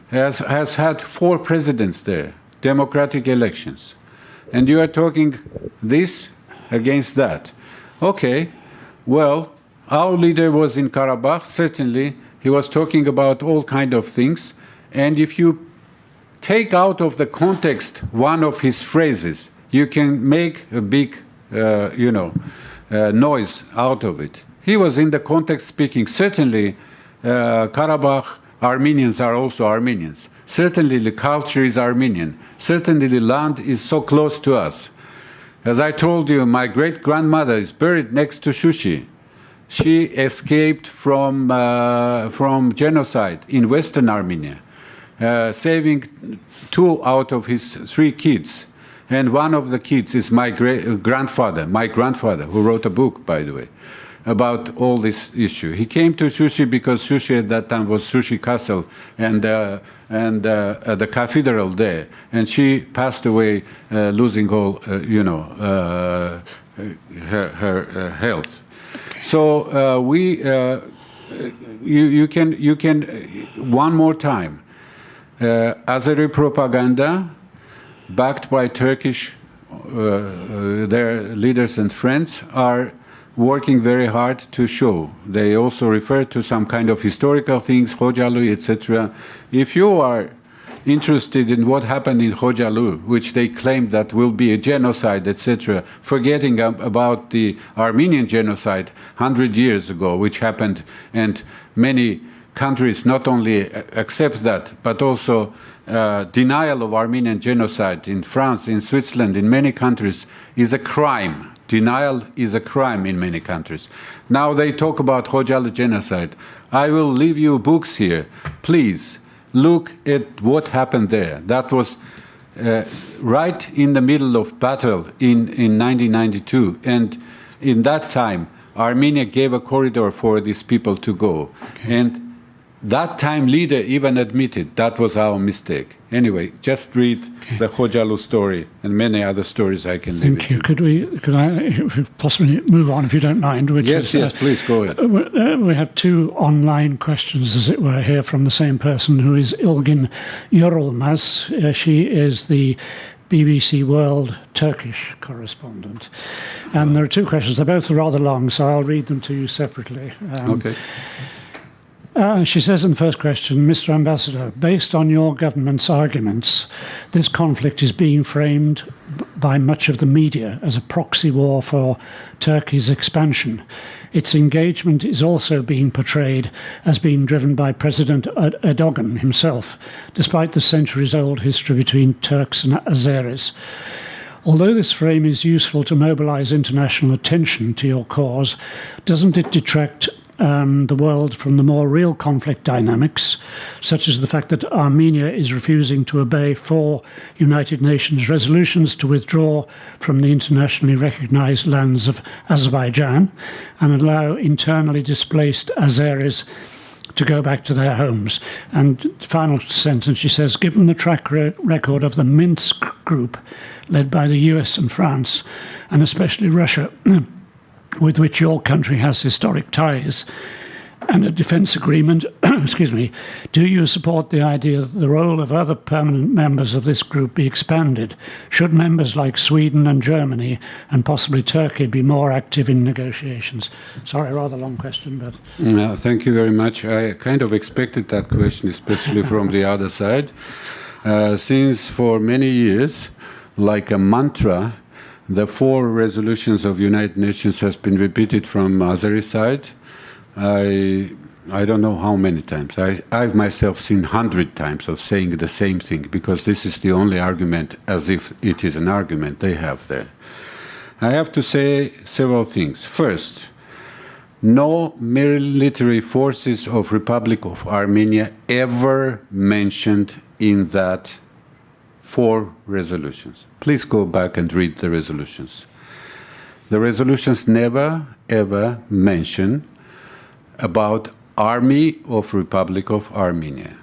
has had 4 presidents there, democratic elections. And you are talking this against that. Okay, well, our leader was in Karabakh, certainly. He was talking about all kinds of things. And if you take out of the context one of his phrases, you can make a big, noise out of it. He was in the context speaking. Certainly, Karabakh Armenians are also Armenians. Certainly, the culture is Armenian. Certainly, the land is so close to us. As I told you, my great-grandmother is buried next to Shushi. She escaped from genocide in Western Armenia, saving 2 out of his 3 kids. And one of the kids is my grandfather, who wrote a book, by the way, about all this issue. He came to Shushi because Shushi at that time was Shushi Castle and the cathedral there. And she passed away losing all, her health. So you can one more time. Azeri propaganda, backed by Turkish, their leaders and friends, are working very hard to show. They also refer to some kind of historical things, Hocalı, etc. If you are interested in what happened in Khojalu, which they claimed that will be a genocide, etc., forgetting about the Armenian genocide 100 years ago, which happened, and many countries not only accept that, but also denial of Armenian genocide in France, in Switzerland, in many countries is a crime. Denial is a crime in many countries. Now they talk about Khojalu genocide. I will leave you books here. Please look at what happened there. That was right in the middle of battle in 1992. And in that time, Armenia gave a corridor for these people to go. Okay. And that time leader even admitted that was our mistake. Anyway, just read the Khojalu story and many other stories I can leave. Thank you. Could I possibly move on if you don't mind? Yes, please go ahead. We have two online questions, as it were, here from the same person, who is Ilgin Yorulmaz. She is the BBC World Turkish correspondent. And there are two questions. They're both rather long, so I'll read them to you separately. Okay. She says in the first question, Mr. Ambassador, based on your government's arguments, this conflict is being framed by much of the media as a proxy war for Turkey's expansion. Its engagement is also being portrayed as being driven by President Erdogan himself, despite the centuries-old history between Turks and Azeris. Although this frame is useful to mobilize international attention to your cause, doesn't it detract the world from the more real conflict dynamics, such as the fact that Armenia is refusing to obey 4 United Nations resolutions to withdraw from the internationally recognized lands of Azerbaijan and allow internally displaced Azeris to go back to their homes? And final sentence, she says, given the track record of the Minsk group, led by the US and France, and especially Russia, with which your country has historic ties, and a defence agreement, excuse me, do you support the idea that the role of other permanent members of this group be expanded? Should members like Sweden and Germany and possibly Turkey be more active in negotiations? Sorry, rather long question, but... No, thank you very much. I kind of expected that question, especially from the other side, since for many years, like a mantra, the 4 resolutions of United Nations has been repeated from Azeri side. I don't know how many times. I've myself seen 100 times of saying the same thing, because this is the only argument, as if it is an argument they have there. I have to say several things. First, no military forces of Republic of Armenia ever mentioned in that 4 resolutions. Please go back and read the resolutions. The resolutions never, ever mention about Army of Republic of Armenia.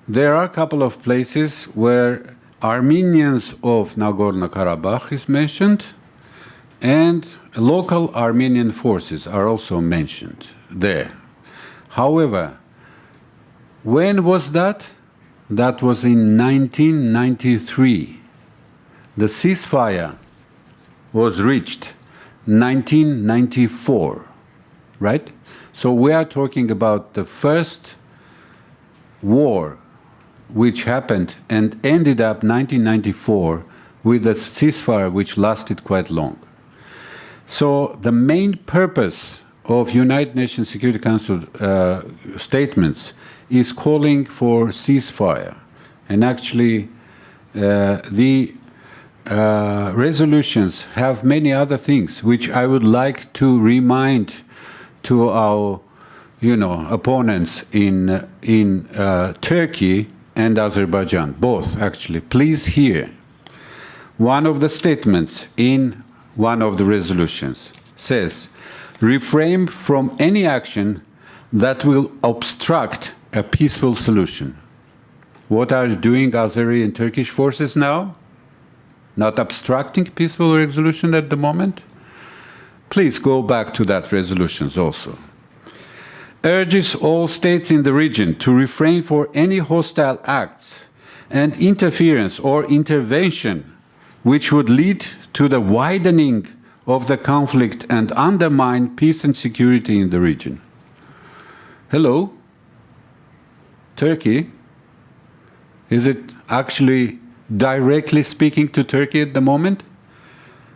There are a couple of places where Armenians of Nagorno-Karabakh is mentioned, and local Armenian forces are also mentioned there. However, when was that? That was in 1993. The ceasefire was reached 1994, right? So we are talking about the first war which happened and ended up 1994 with a ceasefire which lasted quite long. So the main purpose of United Nations Security Council statements is calling for ceasefire. And actually, the resolutions have many other things which I would like to remind to our, opponents in Turkey and Azerbaijan, both actually. Please hear. One of the statements in one of the resolutions says, refrain from any action that will obstruct a peaceful solution. What are doing Azeri and Turkish forces now? Not obstructing peaceful resolution at the moment? Please go back to that resolutions also. Urges all states in the region to refrain from any hostile acts and interference or intervention which would lead to the widening of the conflict and undermine peace and security in the region. Hello, Turkey, Is it actually directly speaking to Turkey at the moment?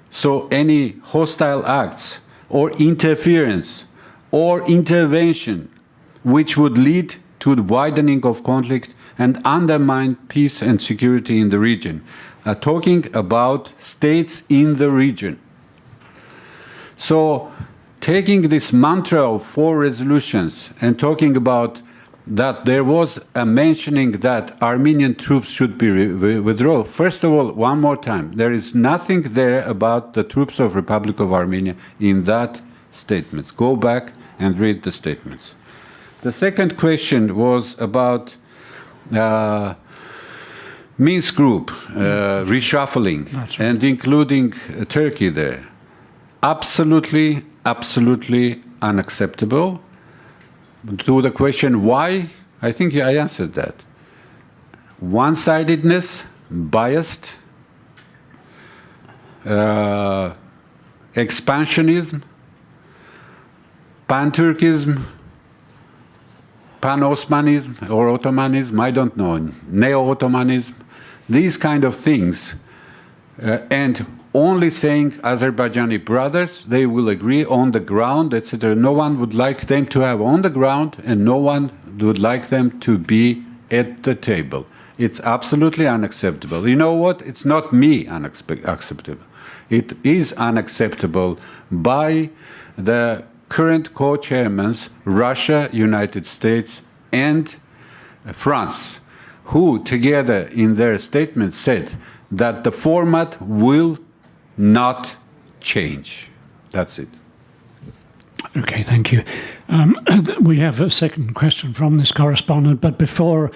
So any hostile acts or interference or intervention which would lead to the widening of conflict and undermine peace and security in the region. Talking about states in the region. So taking this mantra of 4 resolutions and talking about that there was a mentioning that Armenian troops should be withdrawn. First of all, one more time, there is nothing there about the troops of Republic of Armenia in that statements. Go back and read the statements. The second question was about Minsk group reshuffling and including Turkey there. Absolutely, absolutely unacceptable. To the question why, I think I answered that. One-sidedness, biased, expansionism, pan-Turkism, pan-Osmanism or Ottomanism, I don't know, neo-Ottomanism, these kind of things, and only saying Azerbaijani brothers, they will agree on the ground, etc. No one would like them to have on the ground, and no one would like them to be at the table. It's absolutely unacceptable. You know what? It's not me unacceptable. It is unacceptable by the current co-chairmans, Russia, United States, and France, who together in their statement said that the format will not change. That's it. Okay, thank you. We have a second question from this correspondent, but before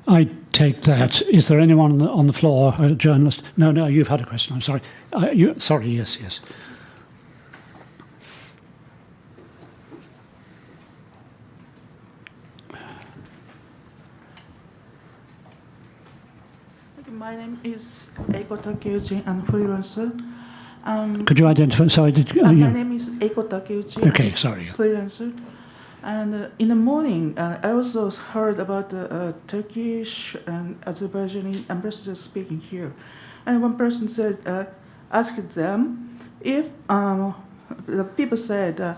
I take that, is there anyone on the floor, a journalist? No, you've had a question, I'm sorry. Sorry, yes. My name is Eiko Takeuchi, I'm a freelancer. Could you identify? Sorry, my name is Eiko Takeuchi. Okay, sorry. Freelancer. And in the morning, I also heard about the Turkish and Azerbaijani ambassadors speaking here. And one person said, asked them if the people said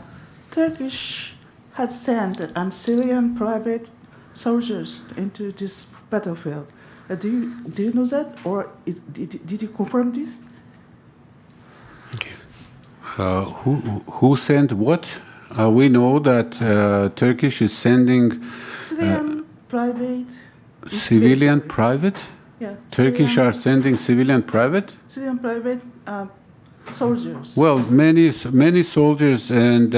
Turkish had sent Syrian private soldiers into this battlefield. Do you know that, or did you confirm this? Thank you. Who sent what? We know that Turkish is sending Syrian private. Civilian private? Yeah. Turkish Syrian, are sending civilian private? Syrian private soldiers. Well, many soldiers and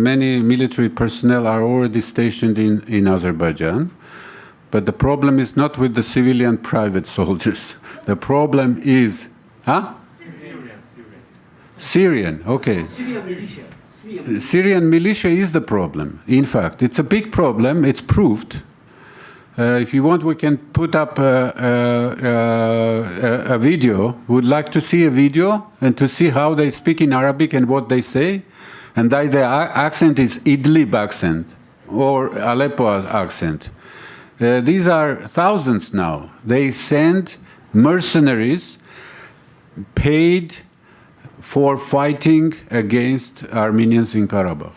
many military personnel are already stationed in Azerbaijan. But the problem is not with the civilian private soldiers. The problem is, Syrian, okay. Syrian militia is the problem. In fact, it's a big problem. It's proved. If you want, we can put up a video. Would like to see a video and to see how they speak in Arabic and what they say. And the accent is Idlib accent or Aleppo accent. These are thousands now. They send mercenaries paid for fighting against Armenians in Karabakh.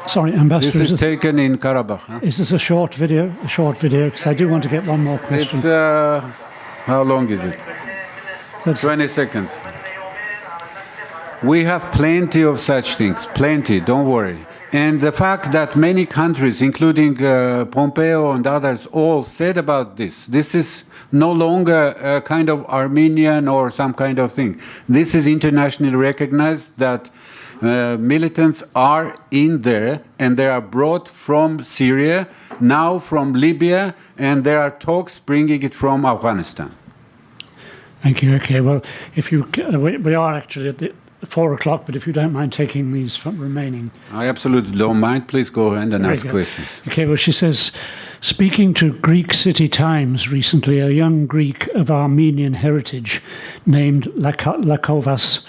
Sorry, Ambassador. This is taken in Karabakh. Huh? Is this a short video? A short video, because I do want to get one more question. It's, how long is it? 20 seconds. We have plenty of such things, plenty, don't worry. And the fact that many countries, including Pompeo and others, all said about this is no longer a kind of Armenian or some kind of thing. This is internationally recognized that militants are in there, and they are brought from Syria, now from Libya, and there are talks bringing it from Afghanistan. Thank you. Okay, well, if you, we are actually at the 4 o'clock, but if you don't mind taking these remaining. I absolutely don't mind. Please go ahead and ask questions. Okay, well, she says, Speaking to Greek City Times recently, a young Greek of Armenian heritage named Lakovas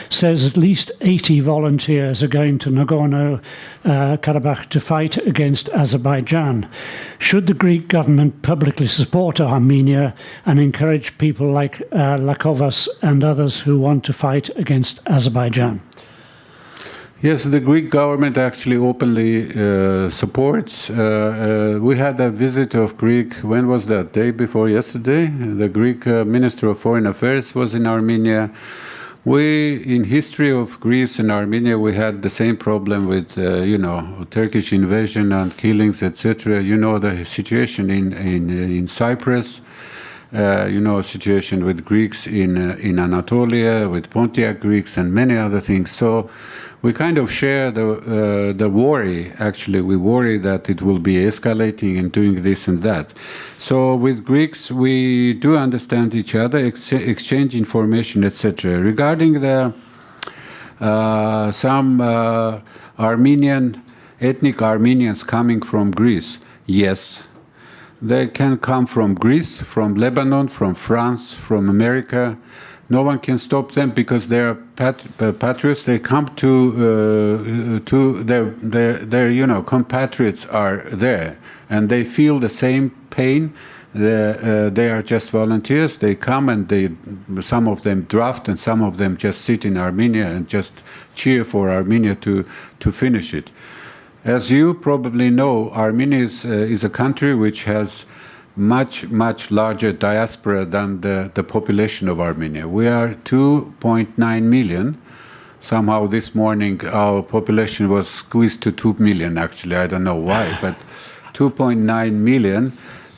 says at least 80 volunteers are going to Nagorno-Karabakh to fight against Azerbaijan. Should the Greek government publicly support Armenia and encourage people like Lakovas and others who want to fight against Azerbaijan? Yes, the Greek government actually openly supports. We had a visit of Greek, when was that? Day before yesterday? The Greek Minister of Foreign Affairs was in Armenia. In history of Greece and Armenia, we had the same problem with, Turkish invasion and killings, etc. You know the situation in Cyprus. Situation with Greeks in Anatolia, with Pontiac Greeks and many other things. So we kind of share the worry. Actually, we worry that it will be escalating and doing this and that. So with Greeks, we do understand each other, exchange information, etc. Regarding some ethnic Armenians coming from Greece, yes. They can come from Greece, from Lebanon, from France, from America. No one can stop them because they are patriots. They come to their compatriots are there, and they feel the same pain. They are just volunteers. They come and some of them draft, and some of them just sit in Armenia and just cheer for Armenia to finish it. As you probably know, Armenia is a country which has much larger diaspora than the population of Armenia. We are 2.9 million. Somehow this morning our population was squeezed to 2 million, actually. I don't know why, but 2.9 million.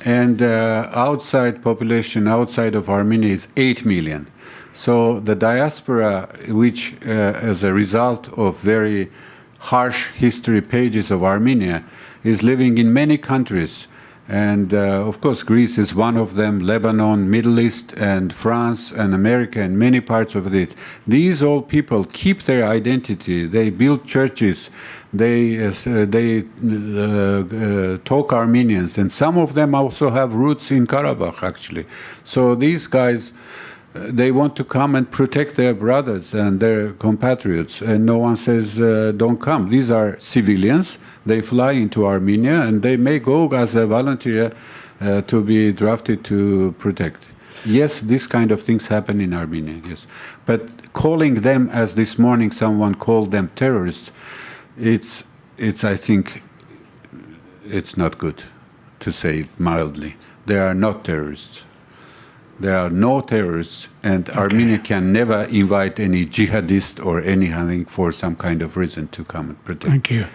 And outside population outside of Armenia is 8 million. So the diaspora, which as a result of very harsh history pages of Armenia, is living in many countries. And of course, Greece is one of them, Lebanon, Middle East, and France, and America, and many parts of it. These old people keep their identity. They build churches. They talk Armenians, and some of them also have roots in Karabakh, actually. So these guys, they want to come and protect their brothers and their compatriots, and no one says don't come. These are civilians. They fly into Armenia, and they may go as a volunteer to be drafted to protect. Yes, this kind of things happen in Armenia, yes. But calling them, as this morning someone called them terrorists, it's I think, it's not good, to say it mildly. They are not terrorists. There are no terrorists, and okay. Armenia can never invite any jihadist or anything for some kind of reason to come and protect. Thank you.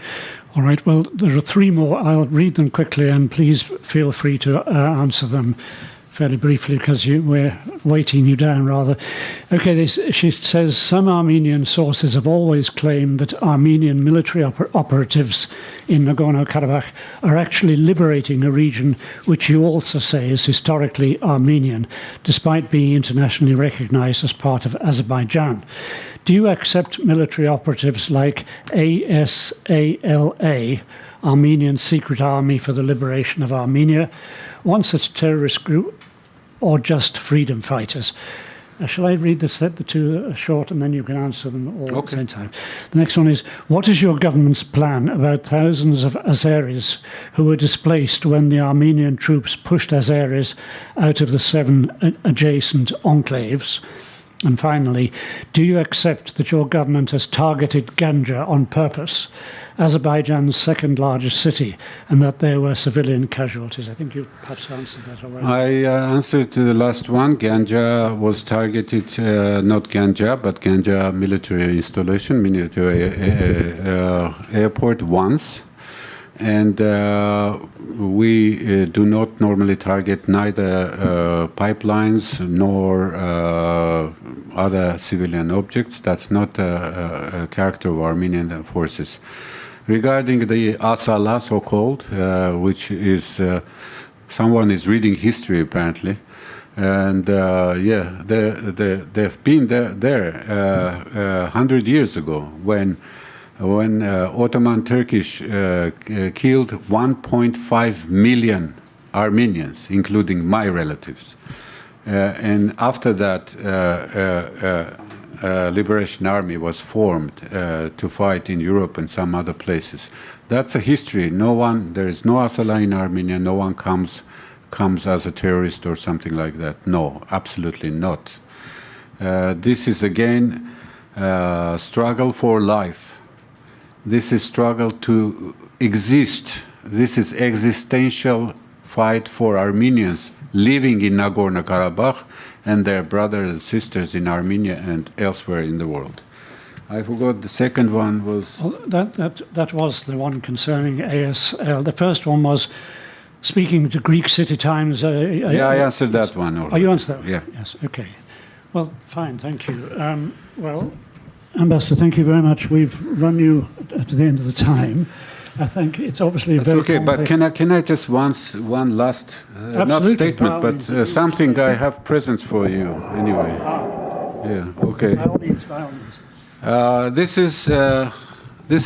All right, well, there are three more. I'll read them quickly, and please feel free to answer them fairly briefly, because we're weighting you down, rather. Okay, she says, some Armenian sources have always claimed that Armenian military operatives in Nagorno-Karabakh are actually liberating a region which you also say is historically Armenian, despite being internationally recognized as part of Azerbaijan. Do you accept military operatives like ASALA, Armenian Secret Army for the Liberation of Armenia, one such terrorist group, or just freedom fighters? Shall I read the two short, and then you can answer them all at the same time? The next one is, what is your government's plan about thousands of Azeris who were displaced when the Armenian troops pushed Azeris out of the 7 adjacent enclaves? And finally, do you accept that your government has targeted Ganja on purpose, Azerbaijan's second largest city, and that there were civilian casualties? I think you perhaps answered that already. I answered to the last one. Ganja was targeted, not Ganja, but Ganja military installation, military airport once. And we do not normally target neither pipelines nor other civilian objects. That's not a character of Armenian forces. Regarding the Asala, so-called, which is someone is reading history apparently, and they've been there 100 years ago when when Ottoman Turkish killed 1.5 million Armenians, including my relatives. And after that, Liberation Army was formed to fight in Europe and some other places. That's a history. There is no Asala in Armenia. No one comes as a terrorist or something like that. No, absolutely not. This is again struggle for life. This is struggle to exist. This is existential fight for Armenians living in Nagorno-Karabakh and their brothers and sisters in Armenia and elsewhere in the world. I forgot the second one was... Well, that was the one concerning ASL. The first one was speaking to Greek City Times. Yeah, I answered that one already. Oh, you answered that? Yeah. Yes, okay. Well, fine, thank you. Well, Ambassador, thank you very much. We've run you to the end of the time. I think it's obviously a very okay, but can I just one last not statement, but something. I have presents for you anyway. Yeah. Okay. By all means, by all means. This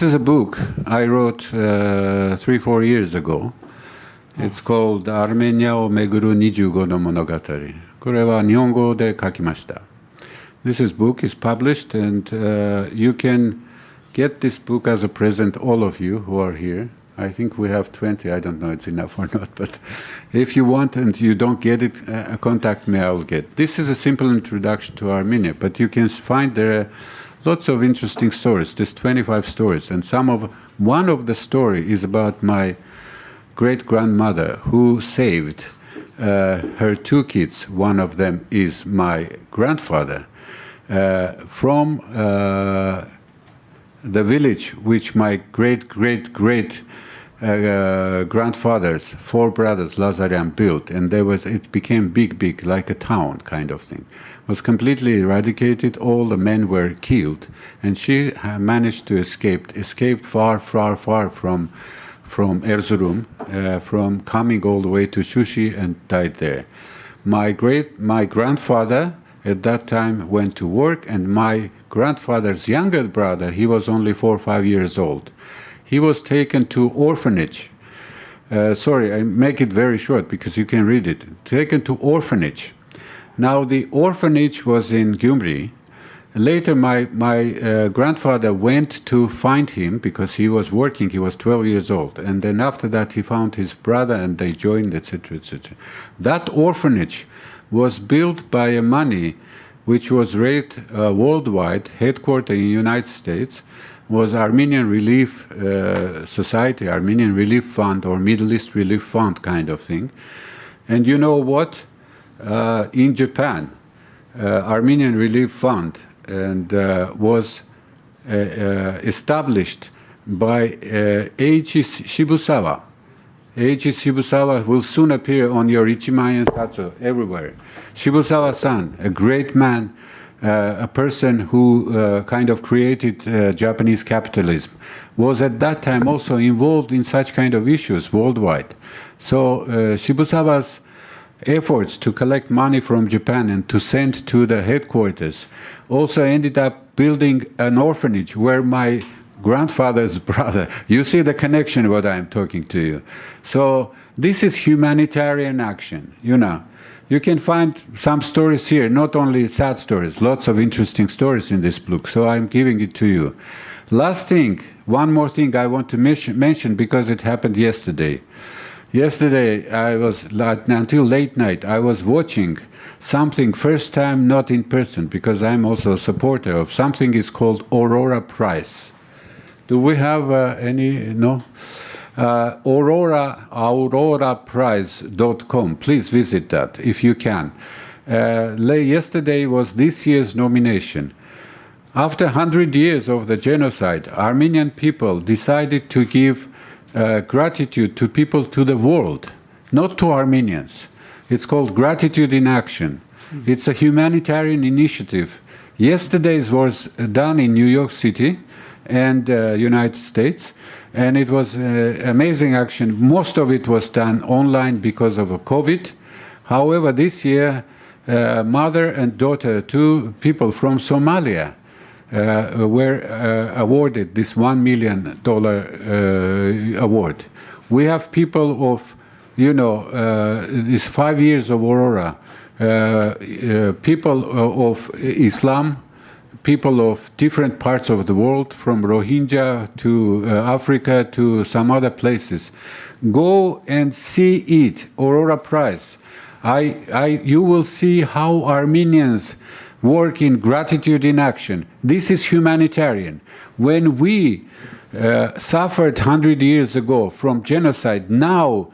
is a book I wrote 3-4 years ago. It's called Armenia o Meguru 25 no Monogatari. これは日本語で書きました。This book is published, and you can get this book as a present, all of you who are here. I think we have 20. I don't know if it's enough or not, but if you want and you don't get it, contact me, I will get. This is a simple introduction to Armenia, but you can find there are lots of interesting stories. There's 25 stories, and one of the story is about my great-grandmother who saved her 2 kids. One of them is my grandfather from the village which my great grandfather's 4 brothers Lazarian built, and it became big like a town kind of thing. It was completely eradicated. All the men were killed, and she managed to escape far from Erzurum, from coming all the way to Shushi, and died there. My grandfather at that time went to work, and my grandfather's younger brother, he was only 4 or 5 years old. He was taken to orphanage. Sorry, I make it very short because you can read it. Taken to orphanage. Now the orphanage was in Gyumri. Later my grandfather went to find him because he was working. He was 12 years old. And then after that he found his brother and they joined, etc., etc. That orphanage was built by a money which was raised worldwide, headquartered in the United States, was Armenian Relief Society, Armenian Relief Fund, or Middle East Relief Fund kind of thing. And you know what? In Japan, Armenian Relief Fund was established by Eiichi Shibusawa. Eiichi Shibusawa will soon appear on your Ichiman and Satsu everywhere. Shibusawa-san, a great man, a person who kind of created Japanese capitalism, was at that time also involved in such kind of issues worldwide. So Shibusawa's efforts to collect money from Japan and to send to the headquarters also ended up building an orphanage where my grandfather's brother, you see the connection what I'm talking to you. So this is humanitarian action, you know. You can find some stories here, not only sad stories, lots of interesting stories in this book, so I'm giving it to you. Last thing, one more thing I want to mention because it happened yesterday. Yesterday, until late night, I was watching something, first time not in person, because I'm also a supporter of something is called Aurora Prize. Do we have any? No? auroraprize.com. Please visit that if you can. Yesterday was this year's nomination. After 100 years of the genocide, Armenian people decided to give gratitude to people to the world, not to Armenians. It's called Gratitude in Action. It's a humanitarian initiative. Yesterday's was done in New York City and United States, and it was amazing action. Most of it was done online because of COVID. However, this year, mother and daughter, 2 people from Somalia, were awarded this $1 million award. We have people of, these 5 years of Aurora, people of Islam, people of different parts of the world, from Rohingya to Africa to some other places. Go and see it, Aurora Prize. You will see how Armenians work in gratitude in action. This is humanitarian. When we suffered 100 years ago from genocide, now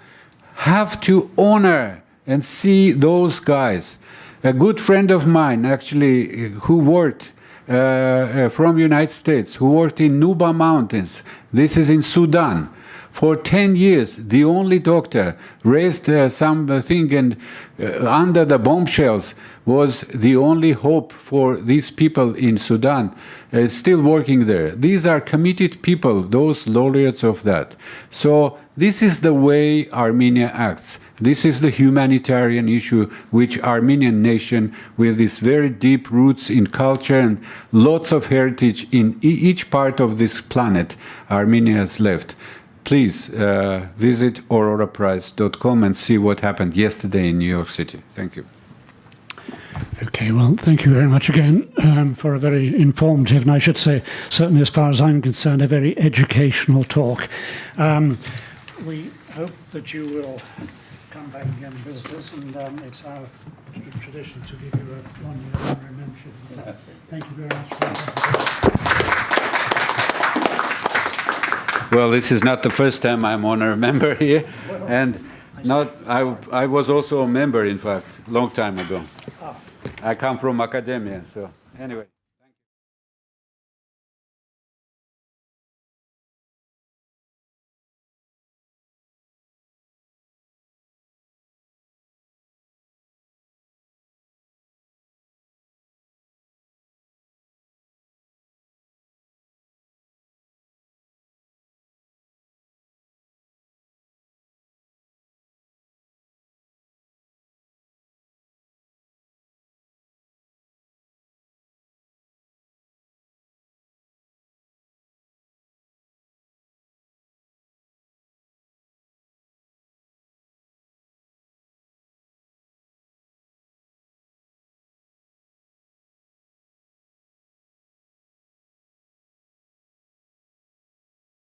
have to honor and see those guys. A good friend of mine, actually, who worked from United States, who worked in Nuba Mountains. This is in Sudan. For 10 years, the only doctor raised something, and under the bombshells was the only hope for these people in Sudan, still working there. These are committed people, those laureates of that. So this is the way Armenia acts. This is the humanitarian issue which Armenian nation, with its very deep roots in culture and lots of heritage in each part of this planet, Armenia has left. Please visit auroraprize.com and see what happened yesterday in New York City. Thank you. Okay, well, thank you very much again for a very informative, and I should say, certainly as far as I'm concerned, a very educational talk. We hope that you will come back again and visit us, and it's our tradition to give you a one-year honorary membership. Thank you very much for that. Well, this is not the first time I'm honorary member here, and I was also a member, in fact, long time ago. I come from academia, so anyway.